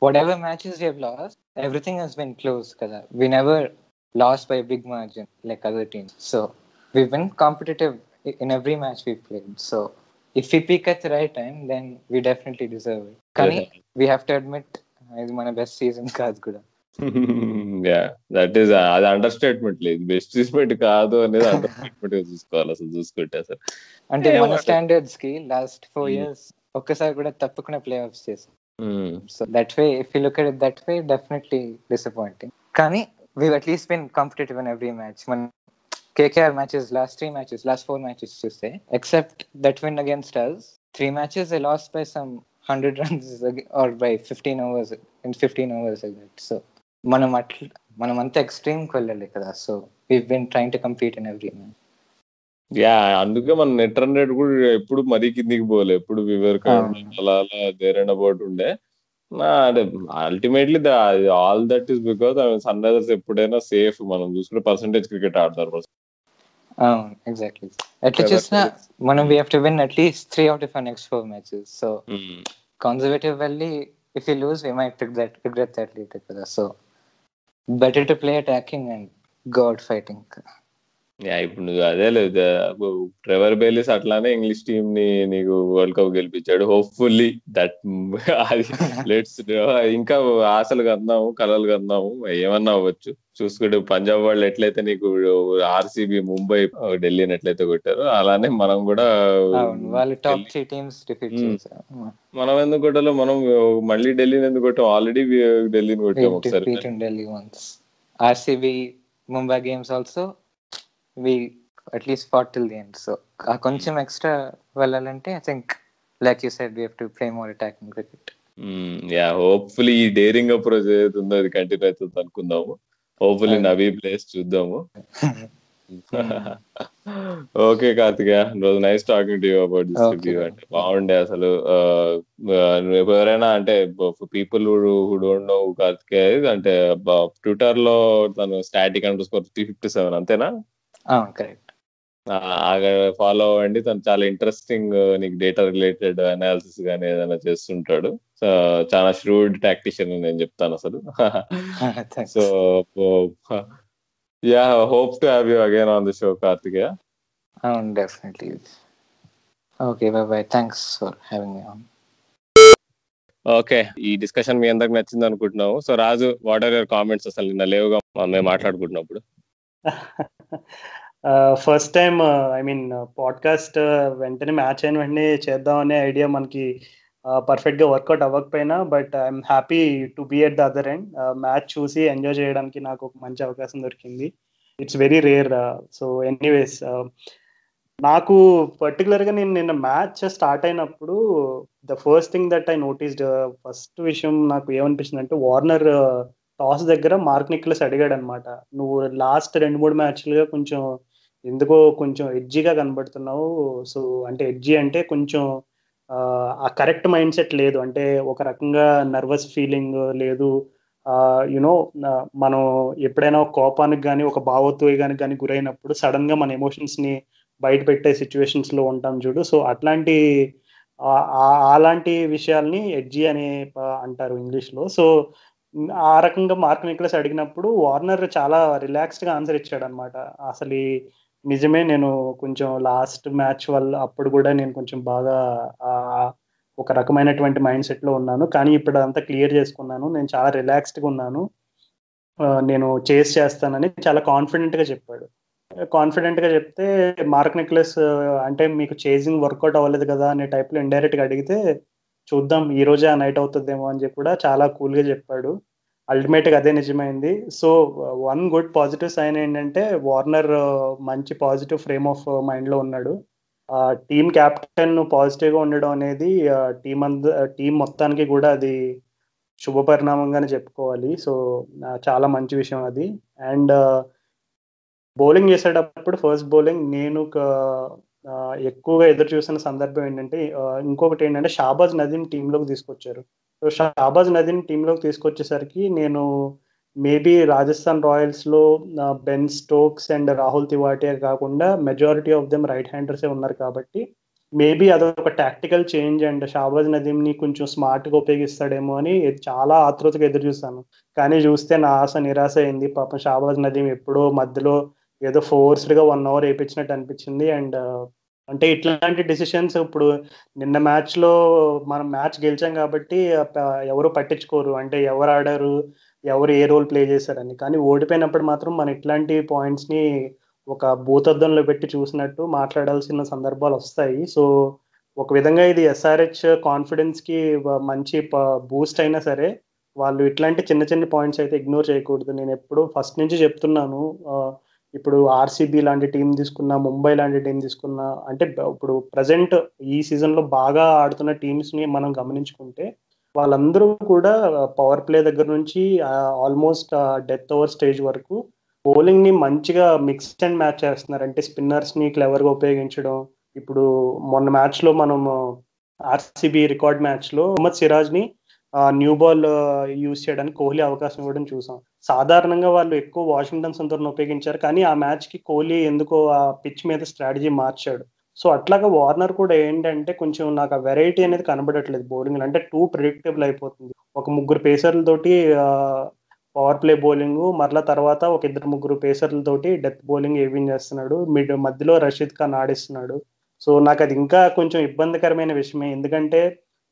whatever matches we have lost, everything has been close kada. We never lost by a big margin like other teams. So we've been competitive in every match we played. So if we peak at the right time, then we definitely deserve it. Kani we have to admit ఇది మన బెస్ట్ సీజన్ కాదు కూడా. దట్ ఈస్ అది అండర్ స్టేట్మెంట్. లేదు బెస్ట్ సీజన్ కాదు అనేది అండర్ స్టేట్మెంట్ చూసుకోవాలి అసలు చూసుకుంటే. అసలు అంటే మన స్టాండర్డ్స్ కి లాస్ట్ 4 years ఒక్కసారి కూడా తప్పకుండా ప్లే ఆఫ్స్ చేసాం. So that way, if you look at it that way, definitely disappointing. Kani we've at least been competitive in every match. Man KKR matches, last 4 matches to say, except that win against us, 3 matches they lost by some 100 runs or by 15 overs like that. So manam anta extreme kollale kada. So we've been trying to compete in every match. అందుకే మన నెట్ రన్ రేట్ కూడా ఎప్పుడు మరీ కిందికి పోలే. ఎప్పుడు వివర్ అలా దేర్ అండ్ అబౌట్ ఉండే. అంటే ultimately all that is because sun risers ఎప్పుడైనా సేఫ్. మనం చూసుకుంటే పర్సెంటేజ్ క్రికెట్ ఆడతారు. ఎగ్జాక్ట్లీ. ఎట్లా చూసినా మనం we have to win at least 3 out of our next 4 matches. So conservative వెళ్ళి if we lose we might regret that later కదా. So better to play attacking and go out fighting. ఇప్పుడు నువ్వు అదే లేదు ట్రెవర్ బేలిస్ అట్లానే ఇంగ్లీష్ టీమ్ ని నీకు వరల్డ్ కప్ గెలిపించాడు. హోప్ఫుల్లీ దట్ లెట్స్ ఇంకా ఆశలు కన్నాము, కలలు కన్నాము, ఏమన్నా అవ్వచ్చు. చూసుకుంటే పంజాబ్ వాళ్ళు ఎట్లయితే నీకు ఆర్సీబీ, ముంబై, ఢిల్లీని ఎట్లయితే కొట్టారో అలానే మనం కూడా మనం ఎందుకు కొట్టాలో. మనం మళ్ళీ ఢిల్లీని ఎందుకు కొట్టాం? ఆల్రెడీ ఢిల్లీని కొట్టాం ఒకసారి. RCB Mumbai games also we at least fought till the end. So కొంచెం ఎక్స్ట్రా వెళ్ళాలంటే I think like you said we have to play more attacking cricket. Hopefully ఈ డేరింగ్ అప్రోచ్ ఏదైతుందో అది కంటిన్యూ అవుతుంది అనుకుందాము. హోప్ఫుల్లీ నవీ ప్లేస్ చూద్దాము. ఓకే కార్తికేయ, రోజు nice talking to you about this review. అంటే బాగుండే అసలు. ఎవరైనా అంటే people who don't know Karthikeya అంటే ట్విట్టర్ లో తను static_357 అంతేనా? కరెక్ట్. ఫాలో అవ్వండి. తను చాలా ఇంట్రెస్టింగ్ నీకు డేటా రిలేటెడ్ అనాలిసిస్ గానీ ఏదైనా చేస్తుంటాడు. చాలా ష్రూడ్ టాక్టిషియన్ నేను చెప్తాను అసలు. So hope to have you again on the show, Karthikeya. Definitely. Okay, bye. Thanks for having me on. Okay, ఈ డిస్కషన్ మీ అందరికి నచ్చింది అనుకుంటున్నాము. So Raju, what are your comments? అసలు నిన్న లేవుగా మేము మాట్లాడుకుంటున్నప్పుడు. First time I mean podcast వెంటనే మ్యాచ్ అయిన వెంటనే చేద్దాం అనే ఐడియా మనకి పర్ఫెక్ట్గా వర్కౌట్ అవ్వకపోయినా, but I'm happy to be at the other end. Match చూసి ఎంజాయ్ చేయడానికి నాకు ఒక మంచి అవకాశం దొరికింది. It's very rare. So anyways, నాకు పర్టికులర్గా నేను నిన్న మ్యాచ్ స్టార్ట్ అయినప్పుడు the first thing that I noticed, first విషయం నాకు ఏమనిపించింది అంటే, వార్నర్ టాస్ దగ్గర మార్క్ నిక్లస్ అడిగాడు అనమాట, నువ్వు లాస్ట్ 2-3 మ్యాచ్లుగా కొంచెం ఎందుకో కొంచెం ఎడ్జీగా కనబడుతున్నావు. సో అంటే ఎడ్జీ అంటే కొంచెం ఆ కరెక్ట్ మైండ్ సెట్ లేదు, అంటే ఒక రకంగా నర్వస్ ఫీలింగ్ లేదు. యునో మనం ఎప్పుడైనా ఒక కోపానికి కానీ ఒక భావోద్వేగానికి కానీ గురైనప్పుడు సడన్ గా మన ఎమోషన్స్ ని బయట పెట్టే సిచ్యువేషన్స్ లో ఉంటాం చూడు. సో అలాంటి విషయాల్ని ఎడ్జీ అని అంటారు ఇంగ్లీష్ లో. సో ఆ రకంగా మార్క్ నిక్లస్ అడిగినప్పుడు వార్నర్ చాలా రిలాక్స్డ్ గా ఆన్సర్ ఇచ్చాడు అనమాట. అసలు నిజమే, నేను కొంచెం లాస్ట్ మ్యాచ్ వల్ల అప్పుడు కూడా నేను కొంచెం బాగా ఒక రకమైనటువంటి మైండ్ సెట్ లో ఉన్నాను, కానీ ఇప్పుడు అంతా క్లియర్ చేసుకున్నాను, నేను చాలా రిలాక్స్డ్ గా ఉన్నాను, నేను చేస్ చేస్తానని చాలా కాన్ఫిడెంట్ గా చెప్పాడు. కాన్ఫిడెంట్ గా చెప్తే మార్క్ నిక్లెస్ అంటే మీకు చేజింగ్ వర్కౌట్ అవ్వలేదు కదా అనే టైప్ లో ఇండైరెక్ట్ గా అడిగితే, చూద్దాం ఈ రోజే ఆ నైట్ అవుతుందేమో అని చెప్పి కూడా చాలా కూల్ గా చెప్పాడు. అల్టిమేట్ గా అదే నిజమైంది. So one good positive sign ఏంటంటే, వార్నర్ మంచి పాజిటివ్ ఫ్రేమ్ ఆఫ్ మైండ్ లో ఉన్నాడు. టీమ్ క్యాప్టెన్ పాజిటివ్ గా ఉండడం అనేది టీం మొత్తానికి కూడా అది శుభ పరిణామంగానే చెప్పుకోవాలి. సో చాలా మంచి విషయం అది. అండ్ బౌలింగ్ చేసేటప్పుడు ఫస్ట్ బౌలింగ్ నేను ఎక్కువగా ఎదురు చూసిన సందర్భం ఏంటంటే, ఇంకొకటి ఏంటంటే షాబాజ్ నదీం టీంలోకి తీసుకొచ్చారు. సో షాబాజ్ నదీం టీంలోకి తీసుకొచ్చేసరికి నేను మేబీ రాజస్థాన్ రాయల్స్ లో Ben Stokes and Rahul Tewatia కాకుండా మెజారిటీ ఆఫ్ దెమ్ రైట్ హ్యాండర్సే ఉన్నారు కాబట్టి మేబీ అదొక టాక్టికల్ చేంజ్ అండ్ షాబాజ్ నదీం ని కొంచెం స్మార్ట్ గా ఉపయోగిస్తాడేమో అని చాలా ఆతృతగా ఎదురు చూస్తాను. కానీ చూస్తే నా ఆశ నిరాశ అయింది. పాపం షాబాజ్ నదీం ఎప్పుడో మధ్యలో ఏదో ఫోర్స్డ్ గా 1 hour వేయించినట్టు అనిపించింది. అండ్ అంటే ఇట్లాంటి డిసిషన్స్ ఇప్పుడు నిన్న మ్యాచ్ లో మనం మ్యాచ్ గెలిచాం కాబట్టి ఎవరు పట్టించుకోరు, అంటే ఎవరు ఆడారు, ఎవరు ఏ రోల్ ప్లే చేశారని. కానీ ఓడిపోయినప్పుడు మాత్రం మనం ఇట్లాంటి పాయింట్స్ ని ఒక భూతద్దంలో పెట్టి చూసినట్టు మాట్లాడాల్సిన సందర్భాలు వస్తాయి. సో ఒక విధంగా ఇది ఎస్ఆర్హెచ్ కాన్ఫిడెన్స్ కి మంచి బూస్ట్ అయినా సరే, వాళ్ళు ఇట్లాంటి చిన్న చిన్న పాయింట్స్ అయితే ఇగ్నోర్ చేయకూడదు. నేను ఎప్పుడు ఫస్ట్ నుంచి చెప్తున్నాను, ఇప్పుడు ఆర్సీబీ లాంటి టీం తీసుకున్నా, ముంబై లాంటి టీం తీసుకున్నా, అంటే ఇప్పుడు ప్రజెంట్ ఈ సీజన్ లో బాగా ఆడుతున్న టీమ్స్ ని మనం గమనించుకుంటే వాళ్ళందరూ కూడా పవర్ ప్లే దగ్గర నుంచి ఆల్మోస్ట్ డెత్ ఓవర్ స్టేజ్ వరకు బౌలింగ్ ని మంచిగా మిక్స్ అండ్ మ్యాచ్ చేస్తున్నారు. అంటే స్పిన్నర్స్ ని క్లెవర్ గా ఉపయోగించడం. ఇప్పుడు మొన్న మ్యాచ్ లో మనం ఆర్సీబీ రికార్డ్ మ్యాచ్ లో మొహమ్మద్ సిరాజ్ ని న్యూ బాల్ యూజ్ చేయడానికి కోహ్లీ అవకాశం ఇవ్వడం చూసాం. సాధారణంగా వాళ్ళు ఎక్కువ వాషింగ్టన్ సుందర్ని ఉపయోగించారు, కానీ ఆ మ్యాచ్ కి కోహ్లీ ఎందుకో ఆ పిచ్ మీద స్ట్రాటజీ మార్చాడు. సో అట్లాగా వార్నర్ కూడా ఏంటంటే కొంచెం నాకు ఆ వెరైటీ అనేది కనబడట్లేదు బౌలింగ్, అంటే టూ ప్రిడిక్టబుల్ అయిపోతుంది. ఒక ముగ్గురు పేసర్లతోటి పవర్ ప్లే బౌలింగ్, మరలా తర్వాత ఒక 2-3 పేసర్లతోటి డెత్ బౌలింగ్ ఏవింగ్ చేస్తున్నాడు, మధ్యలో రషీద్ ఖాన్ ఆడిస్తున్నాడు. సో నాకు అది ఇంకా కొంచెం ఇబ్బందికరమైన విషయమే, ఎందుకంటే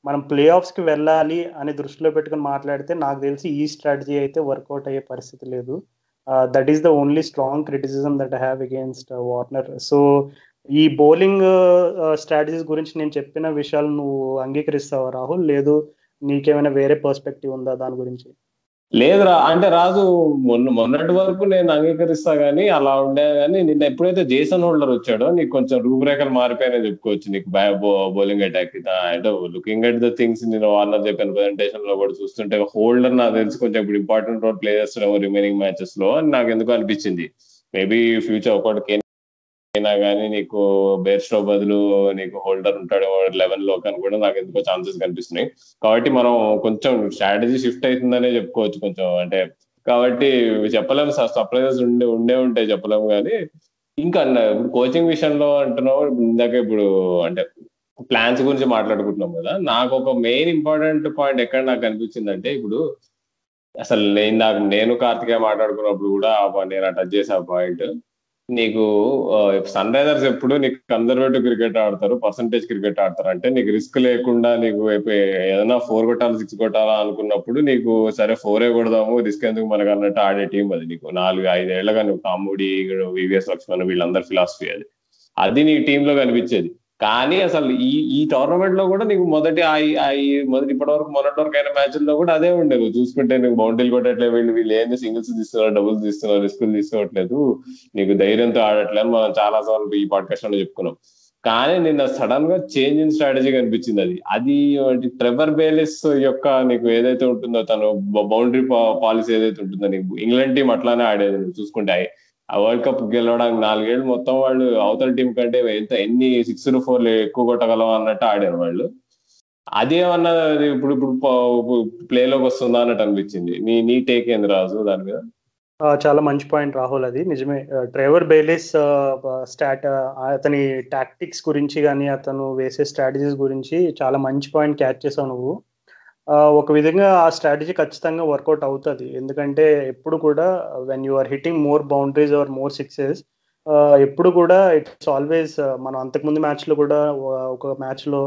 మనం ప్లే ఆఫ్స్ కి వెళ్ళాలి అని దృష్టిలో పెట్టుకుని మాట్లాడితే నాకు తెలిసి ఈ స్ట్రాటజీ అయితే వర్కౌట్ అయ్యే పరిస్థితి లేదు. That is the only strong criticism that I have against Warner. So ఈ బౌలింగ్ స్ట్రాటజీస్ గురించి నేను చెప్పిన విషయాలు నువ్వు అంగీకరిస్తావా రాహుల్? లేదు నీకేమైనా వేరే పర్స్పెక్టివ్ ఉందా దాని గురించి? లేదురా, అంటే రాజు మొన్నటి వరకు నేను అంగీకరిస్తా గానీ అలా ఉండే గానీ నిన్న ఎప్పుడైతే జేసన్ హోల్డర్ వచ్చాడో నీకు కొంచెం రూపురేఖలు మారిపోయాయని చెప్పుకోవచ్చు నీకు బౌలింగ్ అటాక్. అంటే లుకింగ్ అట్ ద థింగ్స్ నేను వార్నర్ చెప్పిన ప్రెజెంటేషన్ లో కూడా చూస్తుంటే హోల్డర్ నాకు తెలిసి కొంచెం ఇప్పుడు ఇంపార్టెంట్ రోల్ ప్లే చేస్తున్నాము రిమైనింగ్ మ్యాచెస్ లో అని నాకు ఎందుకు అనిపించింది. మేబీ ఫ్యూచర్ ఒకటి అయినా కానీ నీకు బేర్స్టో బదులు నీకు హోల్డర్ ఉంటాడు 11 లో అని కూడా నాకు ఎందుకో ఛాన్సెస్ కనిపిస్తున్నాయి. కాబట్టి మనం కొంచెం స్ట్రాటజీ షిఫ్ట్ అవుతుందనే చెప్పుకోవచ్చు కొంచెం. అంటే కాబట్టి చెప్పలేము, సర్ప్రైజెస్ ఉండే ఉంటాయి చెప్పలేము. కానీ ఇంకా ఇప్పుడు కోచింగ్ విషయంలో అంటున్నావు ఇందాక, ఇప్పుడు అంటే ప్లాన్స్ గురించి మాట్లాడుకుంటున్నాం కదా, నాకు ఒక మెయిన్ ఇంపార్టెంట్ పాయింట్ ఎక్కడ నాకు అనిపించింది అంటే, ఇప్పుడు అసలు నేను కార్తికేయ మాట్లాడుకున్నప్పుడు కూడా నేను టచ్ చేసే ఆ పాయింట్, నీకు సన్ రైజర్స్ ఎప్పుడు నీకు కన్జర్వేటివ్ క్రికెట్ ఆడతారు, పర్సంటేజ్ క్రికెట్ ఆడతారు. అంటే నీకు రిస్క్ లేకుండా నీకు ఏదైనా 4 కొట్టాలి 6 కొట్టాలా అనుకున్నప్పుడు నీకు సరే 4 కొడదాము రిస్క్ ఎందుకు మనకు అన్నట్టు ఆడే టీం అది. నీకు 4-5 ఏళ్లగా నువ్వు కాంబోడి, వివిఎస్ లక్ష్మణ్ వీళ్ళందరి ఫిలాసఫీ అది. అది నీ టీంలో కనిపించేది. కానీ అసలు ఈ ఈ టోర్నమెంట్ లో కూడా నీకు మొదటి ఇప్పటి వరకు మొన్నటి వరకు అయిన మ్యాచ్ల్లో కూడా అదే ఉండే. నువ్వు చూసుకుంటే నీకు బౌండరీలు కొట్టట్లేదు, వీళ్ళు ఏంది సింగిల్స్ తీస్తున్నారు, డబుల్స్ తీస్తున్నారు, రిస్కులు తీసుకోవట్లేదు, నీకు ధైర్యంతో ఆడట్లేదు అని మనం చాలా సార్లు ఈ పాడ్కాస్ట్ లో చెప్పుకున్నాం. కానీ నిన్న సడన్ గా చేంజ్ ఇన్ స్ట్రాటజీ కనిపించింది. అది ట్రెవర్ బేలిస్ యొక్క నీకు ఏదైతే ఉంటుందో తను బౌండరీ పాలసీ ఏదైతే ఉంటుందో, నీకు ఇంగ్లాండ్ టీం అట్లానే ఆడేది. నువ్వు చూసుకుంటే ఆ వరల్డ్ కప్ గెలవడానికి 4 ఏళ్ళు మొత్తం వాళ్ళు అవతల టీం కంటే ఎన్ని 6లు 4లు ఎక్కువ కొట్టగలం అన్నట్టు ఆడారు వాళ్ళు. అదేమన్నా ఇప్పుడు ఇప్పుడు ప్లేలోకి వస్తుందా అన్నట్టు అనిపించింది. నీ టేక్ ఏంది రాజు దాని మీద? చాలా మంచి పాయింట్ రాహుల్, అది నిజమే. ట్రెవర్ బేలిస్ అతని టాక్టిక్స్ గురించి కానీ అతను వేసే స్ట్రాటజీస్ గురించి చాలా మంచి పాయింట్ క్యాచ్ చేసావు నువ్వు. ఒక విధంగా ఆ స్ట్రాటజీ ఖచ్చితంగా వర్కౌట్ అవుతుంది. ఎందుకంటే ఎప్పుడు కూడా when you are hitting more boundaries or more sixes, ఎప్పుడు కూడా ఇట్స్ ఆల్వేస్, మనం అంతకుముందు మ్యాచ్లో కూడా ఒక మ్యాచ్లో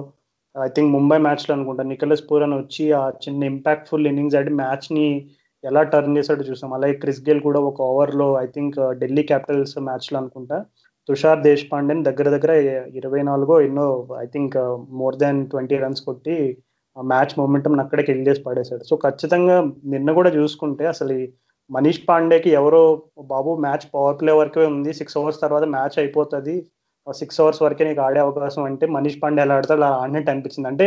ఐ థింక్ ముంబై మ్యాచ్లో అనుకుంటా నికోలస్ పూరన్ వచ్చి ఆ చిన్న ఇంపాక్ట్ఫుల్ ఇన్నింగ్స్ ఆడి మ్యాచ్ని ఎలా టర్న్ చేశాడో చూసాం. అలాగే క్రిస్ గేల్ కూడా ఒక ఓవర్లో ఐ థింక్ ఢిల్లీ క్యాపిటల్స్ మ్యాచ్లో అనుకుంటా తుషార్ దేశపాండేని దగ్గర దగ్గర 24 ఎన్నో I think more than 20 runs కొట్టి ఆ మ్యాచ్ మొమెంటం అక్కడే కిల్ చేసి పడేశాడు. సో ఖచ్చితంగా నిన్న కూడా చూసుకుంటే అసలు ఈ మనీష్ పాండేకి ఎవరో బాబు మ్యాచ్ పవర్ ప్లే వరకే ఉంది, 6 ఓవర్స్ తర్వాత మ్యాచ్ అయిపోతుంది, 6 ఓవర్స్ వరకే నీకు ఆడే అవకాశం అంటే మనీష్ పాండే ఎలా ఆడతాడు అలా ఆడినట్టు అనిపించింది. అంటే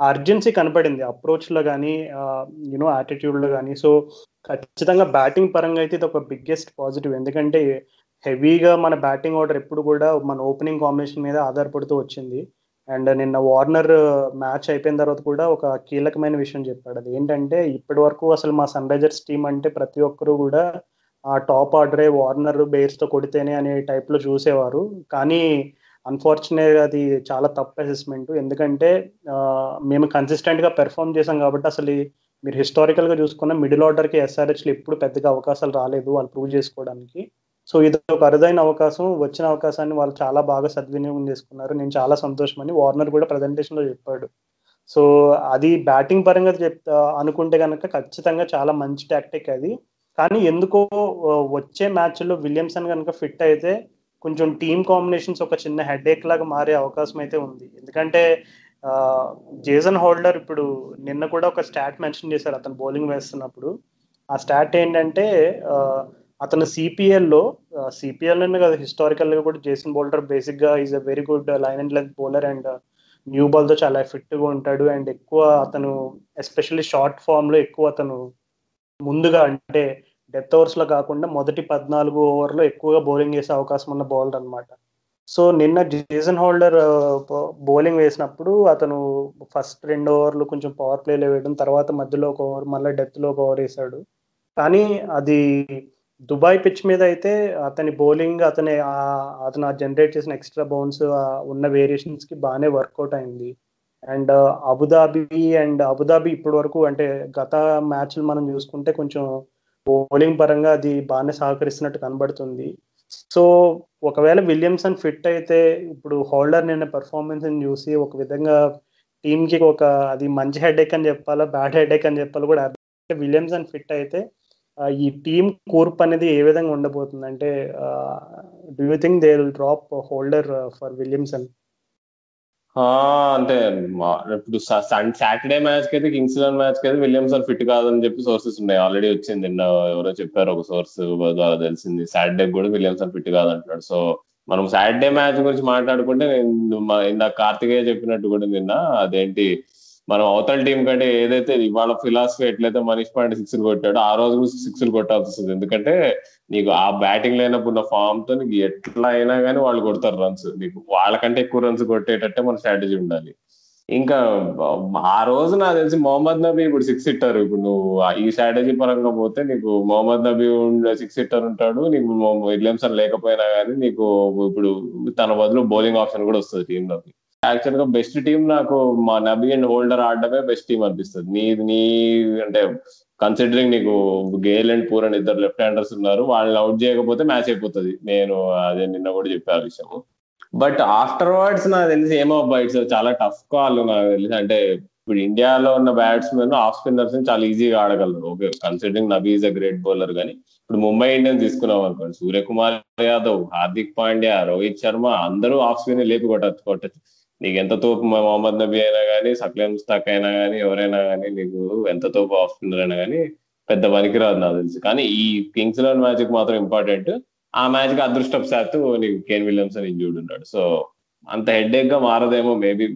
ఆ అర్జెన్సీ కనపడింది అప్రోచ్లో కానీ యాటిట్యూడ్లో కానీ. సో ఖచ్చితంగా బ్యాటింగ్ పరంగా అయితే ఇది ఒక బిగ్గెస్ట్ పాజిటివ్. ఎందుకంటే హెవీగా మన బ్యాటింగ్ ఆర్డర్ ఎప్పుడు కూడా మన ఓపెనింగ్ కాంబినేషన్ మీద ఆధారపడుతూ వచ్చింది. అండ్ నిన్న వార్నర్ మ్యాచ్ అయిపోయిన తర్వాత కూడా ఒక కీలకమైన విషయం చెప్పాడు. అది ఏంటంటే ఇప్పటి వరకు అసలు మా సన్ రైజర్స్ టీం అంటే ప్రతి ఒక్కరు కూడా ఆ టాప్ ఆర్డరే వార్నర్ బేర్స్తో కొడితేనే అనే టైప్లో చూసేవారు. కానీ అన్ఫార్చునేట్గా అది చాలా తప్పు అసెస్మెంట్. ఎందుకంటే మేము కన్సిస్టెంట్గా పెర్ఫామ్ చేసాం కాబట్టి అసలు మీరు హిస్టారికల్గా చూసుకున్న మిడిల్ ఆర్డర్కి ఎస్ఆర్హెచ్లో ఎప్పుడు పెద్దగా అవకాశాలు రాలేదు వాళ్ళు ప్రూవ్ చేసుకోవడానికి. సో ఇది ఒక అరుదైన అవకాశం, వచ్చిన అవకాశాన్ని వాళ్ళు చాలా బాగా సద్వినియోగం చేసుకున్నారు. నేను చాలా సంతోషమని వార్నర్ కూడా ప్రజెంటేషన్లో చెప్పాడు. సో అది బ్యాటింగ్ పరంగా అనుకుంటే కనుక ఖచ్చితంగా చాలా మంచి టాక్టిక్ అది. కానీ ఎందుకో వచ్చే మ్యాచ్లో విలియమ్సన్ కనుక ఫిట్ అయితే కొంచెం టీమ్ కాంబినేషన్స్ ఒక చిన్న హెడేక్ లాగా మారే అవకాశం అయితే ఉంది. ఎందుకంటే జేసన్ హోల్డర్ ఇప్పుడు నిన్న కూడా ఒక స్టాట్ మెన్షన్ చేశారు అతను బౌలింగ్ వేస్తున్నప్పుడు. ఆ స్టాట్ ఏంటంటే అతను సిపిఎల్లో కాదు, హిస్టారికల్గా కూడా జేసన్ హోల్డర్ బేసిక్గా is a very good line and length bowler and new బాల్తో చాలా ఫిట్గా ఉంటాడు. అండ్ ఎక్కువ అతను ఎస్పెషల్లీ షార్ట్ ఫామ్లో ఎక్కువ అతను ముందుగా అంటే డెత్ ఓవర్స్లో కాకుండా మొదటి 14 ఓవర్లో ఎక్కువగా బౌలింగ్ చేసే అవకాశం ఉన్న బౌలర్ అనమాట. సో నిన్న జేసన్ హోల్డర్ బౌలింగ్ వేసినప్పుడు అతను ఫస్ట్ 2 ఓవర్లు కొంచెం పవర్ ప్లేలో వేయడం, తర్వాత మధ్యలో ఒక ఓవర్ మళ్ళీ డెత్లో ఒక ఓవర్ వేశాడు. కానీ అది దుబాయ్ పిచ్ మీద అయితే అతని బౌలింగ్ అతను జనరేట్ చేసిన ఎక్స్ట్రా బౌన్స్ ఉన్న వేరియేషన్స్కి బాగానే వర్కౌట్ అయింది. అండ్ అబుదాబి ఇప్పటి వరకు అంటే గత మ్యాచ్లు మనం చూసుకుంటే కొంచెం బౌలింగ్ పరంగా అది బాగానే సహకరిస్తున్నట్టు కనబడుతుంది. సో ఒకవేళ విలియమ్సన్ ఫిట్ అయితే ఇప్పుడు హోల్డర్ నిన్న పెర్ఫార్మెన్స్ చూసి ఒక విధంగా టీంకి అది మంచి హెడేక్ అని చెప్పాలా బ్యాడ్ హెడేక్ అని చెప్పాలి కూడా. విలియమ్సన్ ఫిట్ అయితే ఈ టీం కూర్పు అనేది ఏ విధంగా ఉండబోతుంది అంటే do you think they will drop holder for Williamson? అంటే ఇప్పుడు సాటర్డే మ్యాచ్ కి అయితే కింగ్స్ ఇలెవన్ మ్యాచ్ కి అయితే విలియమ్సన్ ఫిట్ కాదని చెప్పి సోర్సెస్ ఉన్నాయి. ఆల్రెడీ వచ్చింది నిన్న ఎవరో చెప్పారు, ఒక సోర్స్ ద్వారా తెలిసింది. సాటర్డే కూడా విలియమ్సన్ ఫిట్ కాదంటున్నాడు. సో మనం సాటర్డే మ్యాచ్ గురించి మాట్లాడుకుంటే ఇందాక కార్తికేయ చెప్పినట్టు కూడా నిన్న అదేంటి మనం అవతల టీం కంటే ఏదైతే ఇవాళ ఫిలాసఫీ ఎట్లయితే మనీష్ పాండే 6లు కొట్టాడో ఆ రోజు కూడా 6లు కొట్టాల్సి వస్తుంది. ఎందుకంటే నీకు ఆ బ్యాటింగ్ లైనప్ ఉన్న ఫామ్ తో నీకు ఎట్లా అయినా కానీ వాళ్ళు కొడతారు రన్స్. నీకు వాళ్ళకంటే ఎక్కువ రన్స్ కొట్టేటట్టే మన స్ట్రాటజీ ఉండాలి. ఇంకా ఆ రోజు నాకు తెలిసి మొహమ్మద్ నబీ ఇప్పుడు 6 హిట్టర్. ఇప్పుడు నువ్వు ఈ స్ట్రాటజీ పరంగా పోతే నీకు మొహమ్మద్ నబీ 6 హిట్టర్ ఉంటాడు, నీకు విలియమ్సన్ లేకపోయినా కానీ నీకు ఇప్పుడు తన బదులు బౌలింగ్ ఆప్షన్ కూడా వస్తుంది టీంలోకి. యాక్చువల్ గా బెస్ట్ టీం నాకు మా నబీ అండ్ హోల్డర్ ఆడడమే బెస్ట్ టీం అనిపిస్తుంది. నీ అంటే కన్సిడరింగ్ నీకు గేల్ అండ్ పూర్ అని ఇద్దరు లెఫ్ట్ హ్యాండర్స్ ఉన్నారు, వాళ్ళని అవుట్ చేయకపోతే మ్యాచ్ అయిపోతుంది. నేను అదే నిన్న కూడా చెప్పాను విషయము. బట్ ఆఫ్టర్ వర్డ్స్ నాకు తెలిసి ఏమో ఇట్స్ చాలా టఫ్ కాల్. నాకు తెలిసి అంటే ఇప్పుడు ఇండియాలో ఉన్న బ్యాట్స్మెన్ ఆఫ్ స్పిన్నర్స్ చాలా ఈజీగా ఆడగలరు. Okay, considering Nabi is a great bowler, కానీ ఇప్పుడు ముంబై ఇండియన్స్ తీసుకున్నాం అనుకోండి, సూర్యకుమార్ యాదవ్, హార్దిక్ పాండ్యా, రోహిత్ శర్మ అందరూ ఆఫ్ స్పిన్ లేపి కొట్టచ్చు. నీకు ఎంత తోపు మొహమ్మద్ నబీ అయినా కానీ, సక్లేం ముస్తాక్ అయినా కానీ, ఎవరైనా కానీ, నీకు ఎంత తోపు ఆఫ్ స్పిన్నర్ అయినా కానీ పెద్ద పనికిరాదు నాకు తెలుసు. కానీ ఈ కింగ్స్ 11 మ్యాచ్ కి మాత్రం ఇంపార్టెంట్. ఆ మ్యాచ్ కి అదృష్టపు శాత్తు నీకు కేన్ విలియమ్సన్ ఇంజూర్డ్ ఉన్నాడు. సో అంత హెడ్ఏక్ గా మారదేమో మేబీ.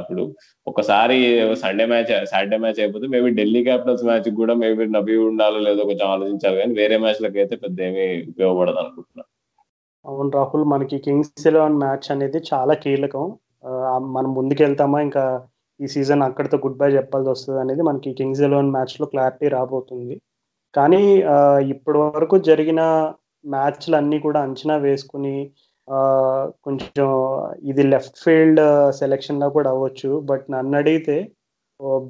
ఇప్పుడు ఒకసారి సాటర్డే మ్యాచ్ అయిపోతే మేబీ ఢిల్లీ క్యాపిటల్స్ మ్యాచ్ కూడా మేబీ నబీ ఉండాలో లేదో కొంచెం ఆలోచించాలి, కానీ వేరే మ్యాచ్లకు అయితే పెద్ద ఏమీ ఉపయోగపడదు అనుకుంటున్నా. అవును రాహుల్, మనకి కింగ్స్ 11 మ్యాచ్ అనేది చాలా కీలకం. మనం ముందుకెళ్తామా ఇంకా ఈ సీజన్ అక్కడితో గుడ్ బై చెప్పాల్సి వస్తుంది అనేది మనకి కింగ్స్ 11 మ్యాచ్ లో క్లారిటీ రాబోతుంది. కానీ ఇప్పటి వరకు జరిగిన మ్యాచ్లు అన్నీ కూడా అంచనా వేసుకుని కొంచెం ఇది లెఫ్ట్ ఫీల్డ్ సెలెక్షన్ లో కూడా అవ్వచ్చు. బట్ నన్ను అడిగితే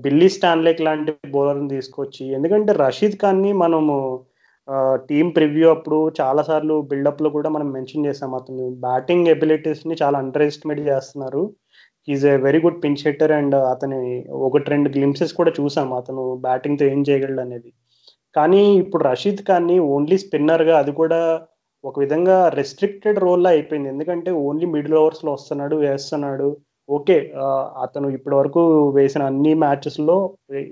బిల్లీ స్టాన్లేక్ లాంటి బౌలర్ని తీసుకొచ్చి, ఎందుకంటే రషీద్ ఖాన్ని మనము టీమ్ ప్రివ్యూ అప్పుడు చాలా సార్లు బిల్డప్ లో కూడా మనం మెన్షన్ చేసాం, అతను బ్యాటింగ్ ఎబిలిటీస్ ని చాలా అండర్ ఎస్టిమేట్ చేస్తున్నారు. Is a very good pins hitter and అతని 1-2 గ్లింప్సెస్ కూడా చూసాం అతను బ్యాటింగ్ తో ఏం చేయగలడు అనేది. కానీ ఇప్పుడు రషీద్ ఖాన్ని ఓన్లీ స్పిన్నర్ గా, అది కూడా ఒక విధంగా రెస్ట్రిక్టెడ్ రోల్ లా అయిపోయింది. ఎందుకంటే ఓన్లీ మిడిల్ ఓవర్స్ లో వస్తున్నాడు, వేస్తున్నాడు. ఓకే, అతను ఇప్పటి వరకు వేసిన అన్ని మ్యాచెస్ లో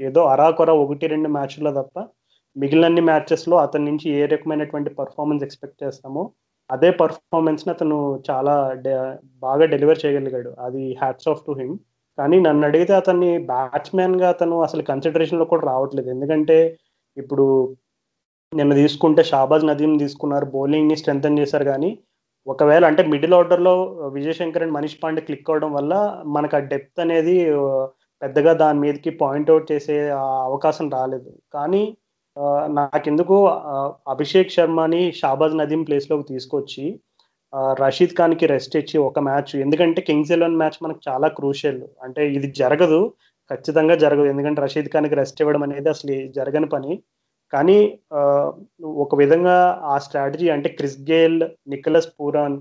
ఏదో అరాకొర 1-2 మ్యాచ్లో తప్ప మిగిలిన మ్యాచెస్ లో అతని నుంచి ఏ రకమైనటువంటి పర్ఫార్మెన్స్ ఎక్స్పెక్ట్ చేస్తామో అదే పర్ఫార్మెన్స్ ని అతను చాలా బాగా డెలివర్ చేయగలిగాడు. అది హ్యాట్స్ ఆఫ్ టు హిమ్. కానీ నన్ను అడిగితే అతన్ని బ్యాట్స్మెన్ గా అతను అసలు కన్సిడరేషన్ లో కూడా రావట్లేదు. ఎందుకంటే ఇప్పుడు నిన్న తీసుకుంటే షాబాజ్ నదీం తీసుకున్నారు, బౌలింగ్ ని స్ట్రెంథన్ చేశారు. కానీ ఒకవేళ అంటే మిడిల్ ఆర్డర్ లో విజయ్ శంకర్ అండ్ మనీష్ పాండే క్లిక్ అవడం వల్ల మనకు ఆ డెప్త్ అనేది పెద్దగా దాని మీదకి పాయింట్అవుట్ చేసే అవకాశం రాలేదు. కానీ నాకెందుకు అభిషేక్ శర్మని షాబాజ్ నదీం ప్లేస్ లోకి తీసుకొచ్చి రషీద్ ఖాన్ కి రెస్ట్ ఇచ్చి ఒక మ్యాచ్, ఎందుకంటే కింగ్స్ 11 మ్యాచ్ మనకు చాలా క్రూషియల్. అంటే ఇది జరగదు, ఖచ్చితంగా జరగదు, ఎందుకంటే రషీద్ ఖాన్ కి రెస్ట్ ఇవ్వడం అనేది అసలు జరగని పని. కానీ ఒక విధంగా ఆ స్ట్రాటజీ అంటే Chris Gayle, Nicholas Pooran,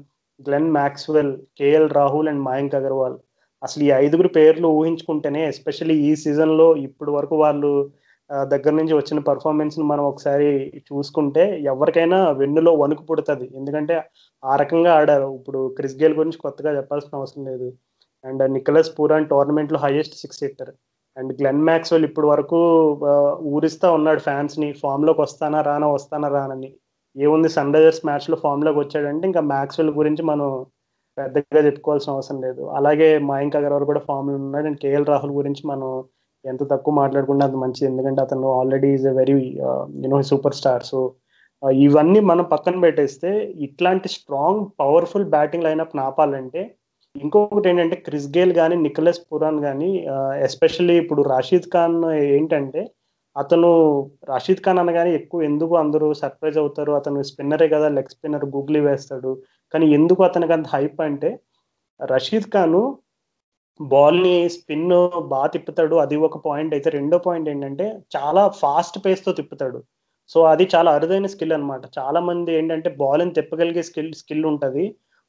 Glenn Maxwell, KL Rahul and Mayank Agarwal, అసలు ఈ 5 పేర్లు ఊహించుకుంటేనే, ఎస్పెషల్లీ ఈ సీజన్ లో ఇప్పటి వరకు వాళ్ళు దగ్గర నుంచి వచ్చిన పర్ఫార్మెన్స్ ని మనం ఒకసారి చూసుకుంటే ఎవరికైనా వెన్నులో వణుకు పుడుతుంది. ఎందుకంటే ఆ రకంగా ఆడారు. ఇప్పుడు క్రిస్ గేల్ గురించి కొత్తగా చెప్పాల్సిన అవసరం లేదు. అండ్ నికోలస్ పూరాన్ టోర్నమెంట్ లో highest 6 hitter. And Glenn Maxwell ఇప్పటి వరకు ఊరిస్తా ఉన్నాడు ఫ్యాన్స్ ని, ఫామ్ లోకి వస్తానా రానని. ఏముంది, సన్ రైజర్స్ మ్యాచ్ లో ఫామ్ లోకి వచ్చాడంటే ఇంకా మ్యాక్స్వెల్ గురించి మనం పెద్దగా చెప్పుకోవాల్సిన అవసరం లేదు. అలాగే మయాంక్ అగర్వాల్ కూడా ఫామ్ లో ఉన్నాడు. అండ్ కేఎల్ రాహుల్ గురించి మనం ఎంత తక్కువ మాట్లాడుకుంటే అంత మంచిది, ఎందుకంటే అతను already is a very super star. So ఇవన్నీ మనం పక్కన పెట్టేస్తే ఇట్లాంటి స్ట్రాంగ్ పవర్ఫుల్ బ్యాటింగ్ లైనప్ ఆపాలంటే ఇంకొకటి ఏంటంటే క్రిస్ గేల్ కానీ నికోలస్ పూరాన్ కానీ, ఎస్పెషల్లీ ఇప్పుడు రషీద్ ఖాన్ ఏంటంటే రషీద్ ఖాన్ అనగానే ఎక్కువ ఎందుకు అందరూ సర్ప్రైజ్ అవుతారు, అతను స్పిన్నరే కదా, లెగ్ స్పిన్నర్, గూగ్లీ వేస్తాడు. కానీ ఎందుకు అతనికి అంత హైప్ అంటే రషీద్ ఖాన్ బాల్ ని స్పిన్ బాగా తిప్పుతాడు, అది ఒక పాయింట్ అయితే. రెండో పాయింట్ ఏంటంటే చాలా ఫాస్ట్ పేస్ తో తిప్పుతాడు. సో అది చాలా అరుదైన స్కిల్ అనమాట. చాలా మంది ఏంటంటే బాల్ ని తిప్పగలిగే స్కిల్ ఉంటది,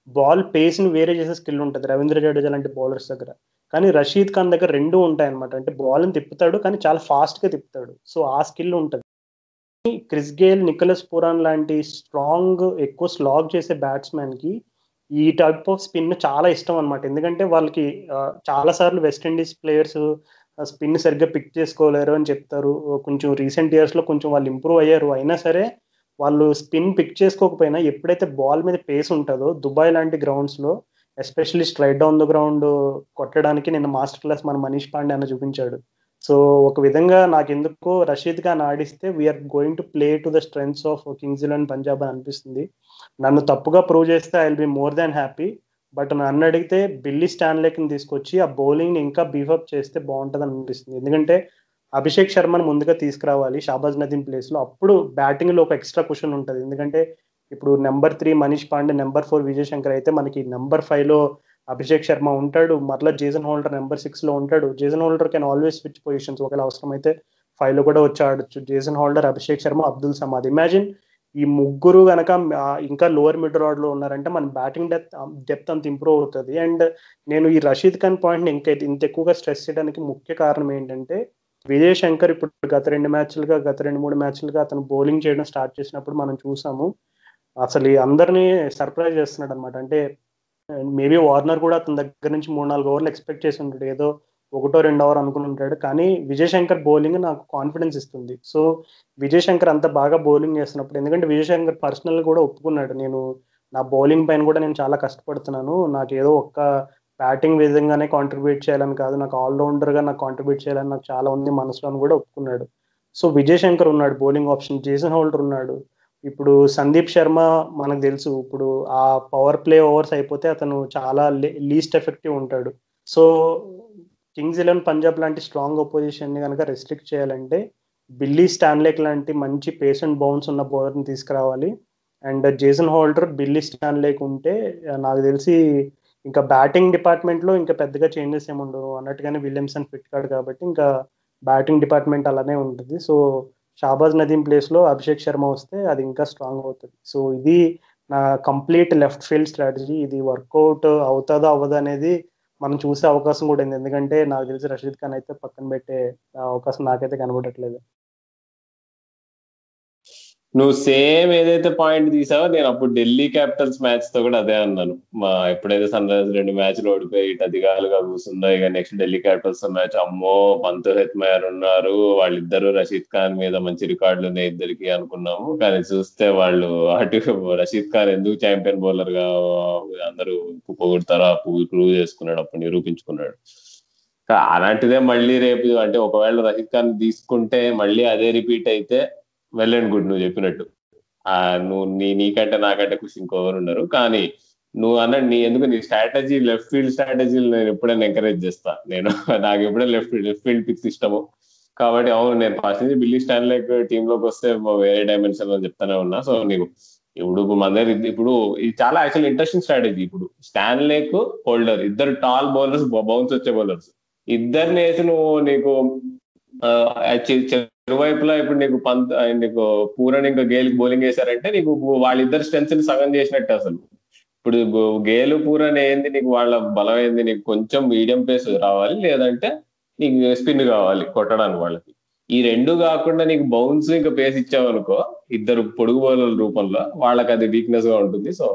బాల్ పేస్ ని వేరే చేసే స్కిల్ ఉంటుంది రవీంద్ర జడేజా లాంటి బౌలర్స్ దగ్గర. కానీ రషీద్ ఖాన్ దగ్గర రెండు ఉంటాయి అనమాట. అంటే బాల్ ని తిప్పుతాడు కానీ చాలా ఫాస్ట్ గా తిప్పుతాడు, సో ఆ స్కిల్ ఉంటుంది. క్రిస్ గేల్, నికోలస్ పూరాన్ లాంటి స్ట్రాంగ్ ఎక్కువ స్లాగ్ చేసే బ్యాట్స్మెన్ కి ఈ టైప్ ఆఫ్ స్పిన్ చాలా ఇష్టం అనమాట. ఎందుకంటే వాళ్ళకి చాలా సార్లు వెస్టిండీస్ ప్లేయర్స్ స్పిన్ సరిగ్గా పిక్ చేసుకోలేరు అని చెప్తారు. కొంచెం రీసెంట్ ఇయర్స్ లో కొంచెం వాళ్ళు ఇంప్రూవ్ అయ్యారు, అయినా సరే వాళ్ళు స్పిన్ పిక్ చేసుకోకపోయినా ఎప్పుడైతే బాల్ మీద పేస్ ఉంటుందో దుబాయ్ లాంటి గ్రౌండ్స్ లో especially straight down the ground కొట్టడానికి నిన్న మాస్టర్ క్లాస్ మన మనీష్ పాండే అన్న చూపించాడు. సో ఒక విధంగా నాకెందుకో రషీద్ ఖాన్ ఆడిస్తే we're going to play to the strengths of Kings 11 Punjab అని అనిపిస్తుంది. నన్ను తప్పుగా ప్రూవ్ చేస్తే I will be more than happy. But నన్ను అడిగితే బిల్లీ స్టాన్లేక్ని తీసుకొచ్చి ఆ బౌలింగ్ ని ఇంకా బీఫప్ చేస్తే బాగుంటుంది అనిపిస్తుంది. ఎందుకంటే అభిషేక్ శర్మను ముందుగా తీసుకురావాలి షాబాజ్ నదీం ప్లేస్ లో, అప్పుడు బ్యాటింగ్ లో ఒక ఎక్స్ట్రా క్వశ్చన్ ఉంటుంది. ఎందుకంటే ఇప్పుడు నెంబర్ 3 మనీష్ పాండే, నెంబర్ 4 విజయ్ శంకర్ అయితే మనకి నెంబర్ 5 లో అభిషేక్ శర్మ ఉంటాడు, మరలా జేసన్ హోల్డర్ నెంబర్ 6 లో ఉంటాడు. Jason holder can always switch positions, ఒకవేళ అవసరమైతే 5 లో కూడా వచ్చి ఆడొచ్చు. Jason holder, Abhishek Sharma, Abdul Samad. Imagine ఈ ముగ్గురు కనుక ఇంకా లోవర్ మిడ్ ఆర్డర్ లో ఉన్నారంటే మన బ్యాటింగ్ డెప్త్ అంత ఇంప్రూవ్ అవుతుంది. అండ్ నేను ఈ రషీద్ ఖాన్ పాయింట్ ని ఇంత ఎక్కువగా స్ట్రెస్ చేయడానికి ముఖ్య కారణం ఏంటంటే, విజయ్ శంకర్ ఇప్పుడు గత 2-3 మ్యాచ్లుగా అతను బౌలింగ్ చేయడం స్టార్ట్ చేసినప్పుడు మనం చూసాము. అసలు అందరినీ సర్ప్రైజ్ చేస్తున్నాడు అనమాట. అంటే మేబీ వార్నర్ కూడా అతని దగ్గర నుంచి 3-4 ఓవర్లు ఎక్స్పెక్ట్ చేసి ఉంటాడు, ఏదో 1-2 ఓవర్ అనుకుని ఉంటాడు. కానీ విజయ్ శంకర్ బౌలింగ్ నాకు కాన్ఫిడెన్స్ ఇస్తుంది. సో విజయ్ శంకర్ అంత బాగా బౌలింగ్ చేస్తున్నప్పుడు, ఎందుకంటే విజయ్ శంకర్ పర్సనల్ కూడా ఒప్పుకున్నాడు, నేను నా బౌలింగ్ పైన కూడా నేను చాలా కష్టపడుతున్నాను, నాకు ఏదో ఒక్క బ్యాటింగ్ విధంగానే కాంట్రిబ్యూట్ చేయాలని కాదు, నాకు ఆల్రౌండర్ గా నాకు కాంట్రిబ్యూట్ చేయాలని నాకు చాలా ఉంది మనసులో అని కూడా ఒప్పుకున్నాడు. సో విజయ్ శంకర్ ఉన్నాడు బౌలింగ్ ఆప్షన్, జేసన్ హోల్డర్ ఉన్నాడు. ఇప్పుడు సందీప్ శర్మ మనకు తెలుసు, ఇప్పుడు ఆ పవర్ ప్లే ఓవర్స్ అయిపోతే అతను చాలా లీస్ట్ ఎఫెక్టివ్ ఉంటాడు. సో కింగ్స్ 11 పంజాబ్ లాంటి స్ట్రాంగ్ ఒపోజిషన్ ని కనుక రెస్ట్రిక్ట్ చేయాలంటే బిల్లీ స్టాన్లేక్ లాంటి మంచి పేస్ అండ్ బౌన్స్ ఉన్న బౌలర్ని తీసుకురావాలి. And Jason Holder, Billy Stanlake ఉంటే నాకు తెలిసి ఇంకా బ్యాటింగ్ డిపార్ట్మెంట్ లో ఇంకా పెద్దగా చేంజెస్ ఏమి ఉండవు. అన్నట్టుగానే విలియమ్సన్ ఫిట్ కాడు కాబట్టి ఇంకా బ్యాటింగ్ డిపార్ట్మెంట్ అలానే ఉంటుంది. సో షాబాజ్ నదీం ప్లేస్ లో అభిషేక్ శర్మ వస్తే అది ఇంకా స్ట్రాంగ్ అవుతుంది. సో ఇది నా కంప్లీట్ లెఫ్ట్ ఫీల్డ్ స్ట్రాటజీ. ఇది వర్కౌట్ అవుతుందా అవ్వదా అనేది మనం చూసే అవకాశం కూడా ఉంది. ఎందుకంటే నాకు తెలిసి రషీద్ ఖాన్ అయితే పక్కన పెట్టే అవకాశం నాకైతే కనబడట్లేదు. నువ్వు సేమ్ ఏదైతే పాయింట్ తీసావో నేను అప్పుడు ఢిల్లీ క్యాపిటల్స్ మ్యాచ్ తో కూడా అదే అన్నాను. ఎప్పుడైతే సన్ రైజర్స్ 2 మ్యాచ్లు ఓడిపోయి ఇటు అధికారులుగా కూర్చుందో, ఇక నెక్స్ట్ ఢిల్లీ క్యాపిటల్స్ మ్యాచ్ అమ్మో పంత్ హెత్మయర్ ఉన్నారు, వాళ్ళిద్దరు రషీద్ ఖాన్ మీద మంచి రికార్డులు ఉన్నాయి ఇద్దరికి అనుకున్నాము. కానీ చూస్తే వాళ్ళు అటు రషీద్ ఖాన్ ఎందుకు ఛాంపియన్ బౌలర్ గా అందరూ పొగుడతారో ప్రూవ్ చేసుకున్నాడు, అప్పుడు నిరూపించుకున్నాడు. అలాంటిదే మళ్ళీ రేపు అంటే ఒకవేళ రషీద్ ఖాన్ తీసుకుంటే మళ్ళీ అదే రిపీట్ అయితే వెల్ అండ్ గుడ్, నువ్వు చెప్పినట్టు. నువ్వు నీకంటే నాకంటే ఖుషి ఇంకోవరు ఉన్నారు. కానీ నువ్వు అన్నట్టు నీ స్ట్రాటజీ, లెఫ్ట్ ఫీల్డ్ స్ట్రాటజీలు నేను ఎప్పుడైనా ఎంకరేజ్ చేస్తా. నాకు ఎప్పుడైనా లెఫ్ట్ ఫీల్డ్ పిక్స్ ఇష్టము కాబట్టి అవును, నేను ఫస్ట్ నుంచి బిల్లీ స్టాన్లేక్ టీమ్ లోకి వస్తే వేరే డైమెన్షన్ అని చెప్తానే ఉన్నా. సో నీకు ఇప్పుడు మన దగ్గర ఇప్పుడు ఇది చాలా యాక్చువల్ ఇంట్రెస్టింగ్ స్ట్రాటజీ. ఇప్పుడు స్టాన్లేక్, హోల్డర్ ఇద్దరు టాల్ బౌలర్స్, బౌన్స్ వచ్చే బౌలర్స్, ఇద్దరిని వేసి నువ్వు నీకు చెరువైపులా ఇప్పుడు నీకు పూరన్ ఇంకా గేల్ బౌలింగ్ వేశారంటే నీకు వాళ్ళిద్దరు స్ట్రెంగ్త్ ని సగం చేసినట్టు. అసలు ఇప్పుడు గేలు పూరన్ ఏంది, నీకు వాళ్ళ బలం ఏంది, నీకు కొంచెం మీడియం పేస్ రావాలి, లేదంటే నీకు స్పిన్ కావాలి కొట్టడానికి వాళ్ళకి. ఈ రెండు కాకుండా నీకు బౌన్స్ ఇంకా పేస్ ఇచ్చావనుకో ఇద్దరు పొడుగు బౌలర్ల రూపంలో, వాళ్ళకి అది వీక్నెస్ గా ఉంటుంది. సో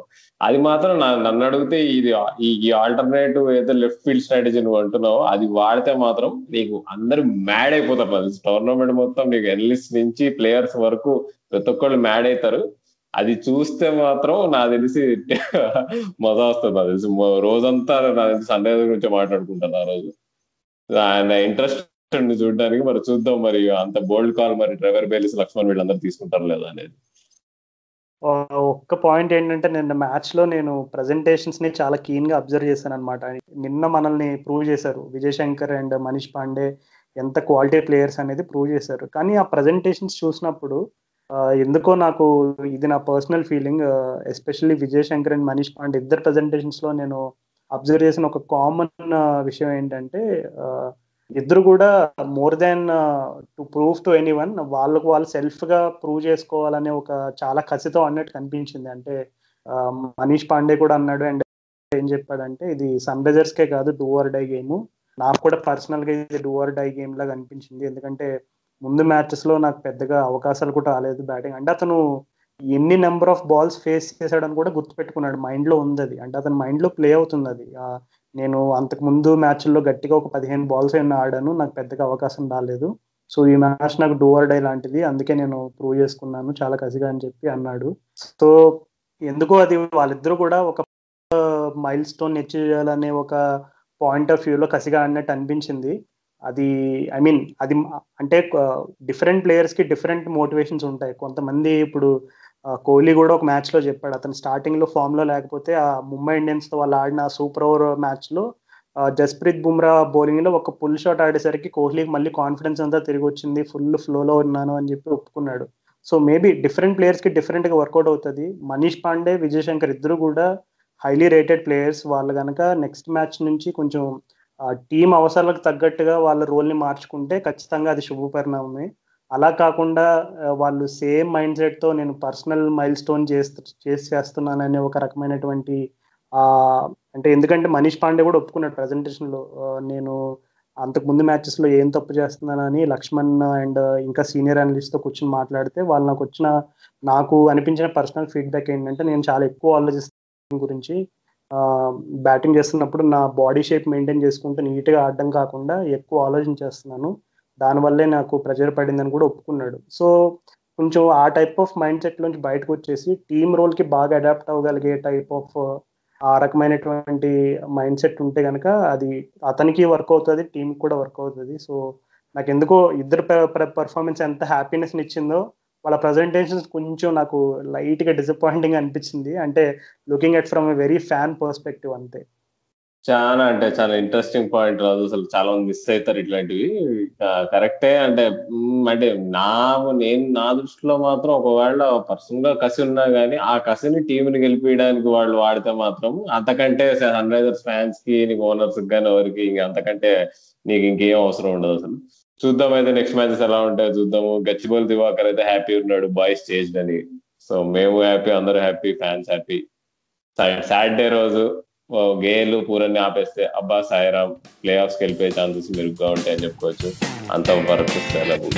అది మాత్రం నన్ను అడిగితే ఈ ఆల్టర్నేటివ్ ఏదో లెఫ్ట్ ఫీల్డ్ స్ట్రాటజీ నువ్వు అంటున్నావో అది వాడితే మాత్రం నీకు అందరు మ్యాడ్ అయిపోతారు. టోర్నమెంట్ మొత్తం నీకు ఎనలిస్ట్ నుంచి ప్లేయర్స్ వరకు ప్రతి ఒక్కళ్ళు మ్యాడ్ అవుతారు. అది చూస్తే మాత్రం నాకు తెలిసి మజా వస్తుంది. నాకు తెలిసి రోజంతా నాకు తెలిసి సన్ రైజర్స్ గురించి మాట్లాడుకుంటాను ఆ రోజు. ఆయన ఇంట్రెస్ట్ చూడడానికి. మరి చూద్దాం, మరి అంత బోల్డ్ కాల్ మరి ట్రెవర్ బేలిస్, లక్ష్మణ్ వీళ్ళందరూ తీసుకుంటారు లేదా అనేది. ఒక్క పాయింట్ ఏంటంటే, నిన్న మ్యాచ్ లో నేను ప్రజెంటేషన్స్ ని చాలా కీన్ గా అబ్జర్వ్ చేశాను అనమాట. నిన్న మనల్ని ప్రూవ్ చేశారు, విజయ్ శంకర్ అండ్ మనీష్ పాండే ఎంత క్వాలిటీ ప్లేయర్స్ అనేది ప్రూవ్ చేశారు. కానీ ఆ ప్రజెంటేషన్స్ చూసినప్పుడు ఎందుకో నాకు ఇది నా personal feeling, especially Vijay Shankar and Manish Pandey ఇద్దరు ప్రజెంటేషన్స్ లో నేను అబ్జర్వ్ చేసిన ఒక కామన్ విషయం ఏంటంటే, ఇద్దరు కూడా more than to prove to anyone, వాళ్ళకు వాళ్ళు సెల్ఫ్ గా ప్రూవ్ చేసుకోవాలనే ఒక చాలా కసితో అన్నట్టు కనిపించింది. అంటే మనీష్ పాండే కూడా అన్నాడు, అండ్ ఏం చెప్పాడంటే ఇది సన్ రైజర్స్ కే కాదు డూ ఆర్ డై గేమ్, నాకు కూడా పర్సనల్ గా ఇది డూ ఆర్ డై గేమ్ లాగా అనిపించింది. ఎందుకంటే ముందు మ్యాచెస్ లో నాకు పెద్దగా అవకాశాలు కూడా రాలేదు బ్యాటింగ్. అంటే అతను ఎన్ని నెంబర్ ఆఫ్ బాల్స్ ఫేస్ చేశాడని కూడా గుర్తుపెట్టుకున్నాడు, మైండ్ లో ఉంది అది. అంటే అతని మైండ్ లో ప్లే అవుతుంది అది. నేను అంతకు ముందు మ్యాచ్ల్లో గట్టిగా ఒక 15 బాల్స్ అయినా ఆడాను, నాకు పెద్దగా అవకాశం రాలేదు. సో ఈ మ్యాచ్ నాకు డూ ఆర్ డై లాంటిది, అందుకే నేను ప్రూవ్ చేసుకున్నాను చాలా కసిగా అని చెప్పి అన్నాడు. సో ఎందుకో అది వాళ్ళిద్దరూ కూడా ఒక మైల్ స్టోన్ అచీవ్ చేయాలనే ఒక పాయింట్ ఆఫ్ వ్యూలో కసిగా ఆడినట్టు అనిపించింది. అది అది అంటే డిఫరెంట్ ప్లేయర్స్ కి డిఫరెంట్ మోటివేషన్స్ ఉంటాయి. కొంతమంది ఇప్పుడు కోహ్లీ కూడా ఒక మ్యాచ్ లో చెప్పాడు, అతను స్టార్టింగ్ లో ఫామ్ లో లేకపోతే ఆ ముంబై ఇండియన్స్ తో వాళ్ళు ఆడిన సూపర్ ఓవర్ మ్యాచ్ లో జస్ప్రీత్ బుమ్రా బౌలింగ్ లో ఒక పుల్ షాట్ ఆడేసరికి కోహ్లీకి మళ్ళీ కాన్ఫిడెన్స్ అంతా తిరిగి వచ్చింది, ఫుల్ ఫ్లోలో ఉన్నాను అని చెప్పి ఒప్పుకున్నాడు. సో మేబీ డిఫరెంట్ ప్లేయర్స్ కి డిఫరెంట్ గా వర్కౌట్ అవుతుంది. మనీష్ పాండే, విజయ్ శంకర్ ఇద్దరు కూడా హైలీ రేటెడ్ ప్లేయర్స్ వాళ్ళు కనుక నెక్స్ట్ మ్యాచ్ నుంచి కొంచెం టీం అవసరాలకు తగ్గట్టుగా వాళ్ళ రోల్ని మార్చుకుంటే ఖచ్చితంగా అది శుభ పరిణామమే. అలా కాకుండా వాళ్ళు సేమ్ మైండ్ సెట్తో నేను పర్సనల్ మైల్ స్టోన్ చేస్తున్నాననే ఒక రకమైనటువంటి అంటే ఎందుకంటే మనీష్ పాండే కూడా ఒప్పుకున్నాడు ప్రజెంటేషన్లో, నేను అంతకుముందు మ్యాచెస్లో ఏం తప్పు చేస్తున్నానని లక్ష్మణ్ అండ్ ఇంకా సీనియర్ అనలిస్ట్తో కూర్చొని మాట్లాడితే వాళ్ళు నాకు అనిపించిన పర్సనల్ ఫీడ్బ్యాక్ ఏంటంటే నేను చాలా ఎక్కువ ఆలోచిస్తాను గురించి, బ్యాటింగ్ చేస్తున్నప్పుడు నా బాడీ షేప్ మెయింటైన్ చేసుకుంటూ నీట్గా ఆడడం కాకుండా ఎక్కువ ఆలోచించేస్తున్నాను, దానివల్లే నాకు ప్రెజర్ పడిందని కూడా ఒప్పుకున్నాడు. సో కొంచెం ఆ టైప్ ఆఫ్ మైండ్ సెట్ నుంచి బయటకు వచ్చేసి టీమ్ రోల్కి బాగా అడాప్ట్ అవ్వగలిగే టైప్ ఆఫ్ ఆ రకమైనటువంటి మైండ్ సెట్ ఉంటే కనుక అది అతనికి వర్క్ అవుతుంది, టీంకి కూడా వర్క్ అవుతుంది. సో నాకు ఎందుకో ఇద్దరు పర్ఫార్మెన్స్ ఎంత హ్యాపీనెస్ ఇచ్చిందో వాళ్ళ ప్రజెంటేషన్స్ కొంచెం నాకు లైట్గా డిసప్పాయింటింగ్ అనిపించింది. అంటే looking at from a very fan perspective అంతే. చాలా అంటే చాలా ఇంట్రెస్టింగ్ పాయింట్ రాదు, అసలు చాలా మంది మిస్ అవుతారు ఇట్లాంటివి. కరెక్టే. అంటే అంటే నేను నా దృష్టిలో మాత్రం ఒకవేళ పర్సనల్ గా కసి ఉన్నా గానీ ఆ కసిని టీంని గెలిపించడానికి వాళ్ళు వాడితే మాత్రం అంతకంటే సన్ రైజర్స్ ఫ్యాన్స్ కి నీకు ఓనర్స్ కానీ ఎవరికి అంతకంటే నీకు ఇంకేం అవసరం ఉండదు అసలు. చూద్దాం అయితే నెక్స్ట్ మ్యాచెస్ ఎలా ఉంటాయో చూద్దాము. గచ్చిబౌలి దివాకర్ అయితే హ్యాపీ ఉన్నాడు బాయ్స్ స్టేజ్ అని, సో మేము హ్యాపీ, అందరూ హ్యాపీ, ఫ్యాన్స్ హ్యాపీ. సాటర్డే రోజు గేలు పూరన్ని ఆపేస్తే అబ్బా సాయిరామ్ ప్లే ఆఫ్స్కి వెళ్ళిపోయే ఛాన్సెస్ మెరుగ్గా ఉంటాయని చెప్పుకోవచ్చు. అంత వరకు సెలవు.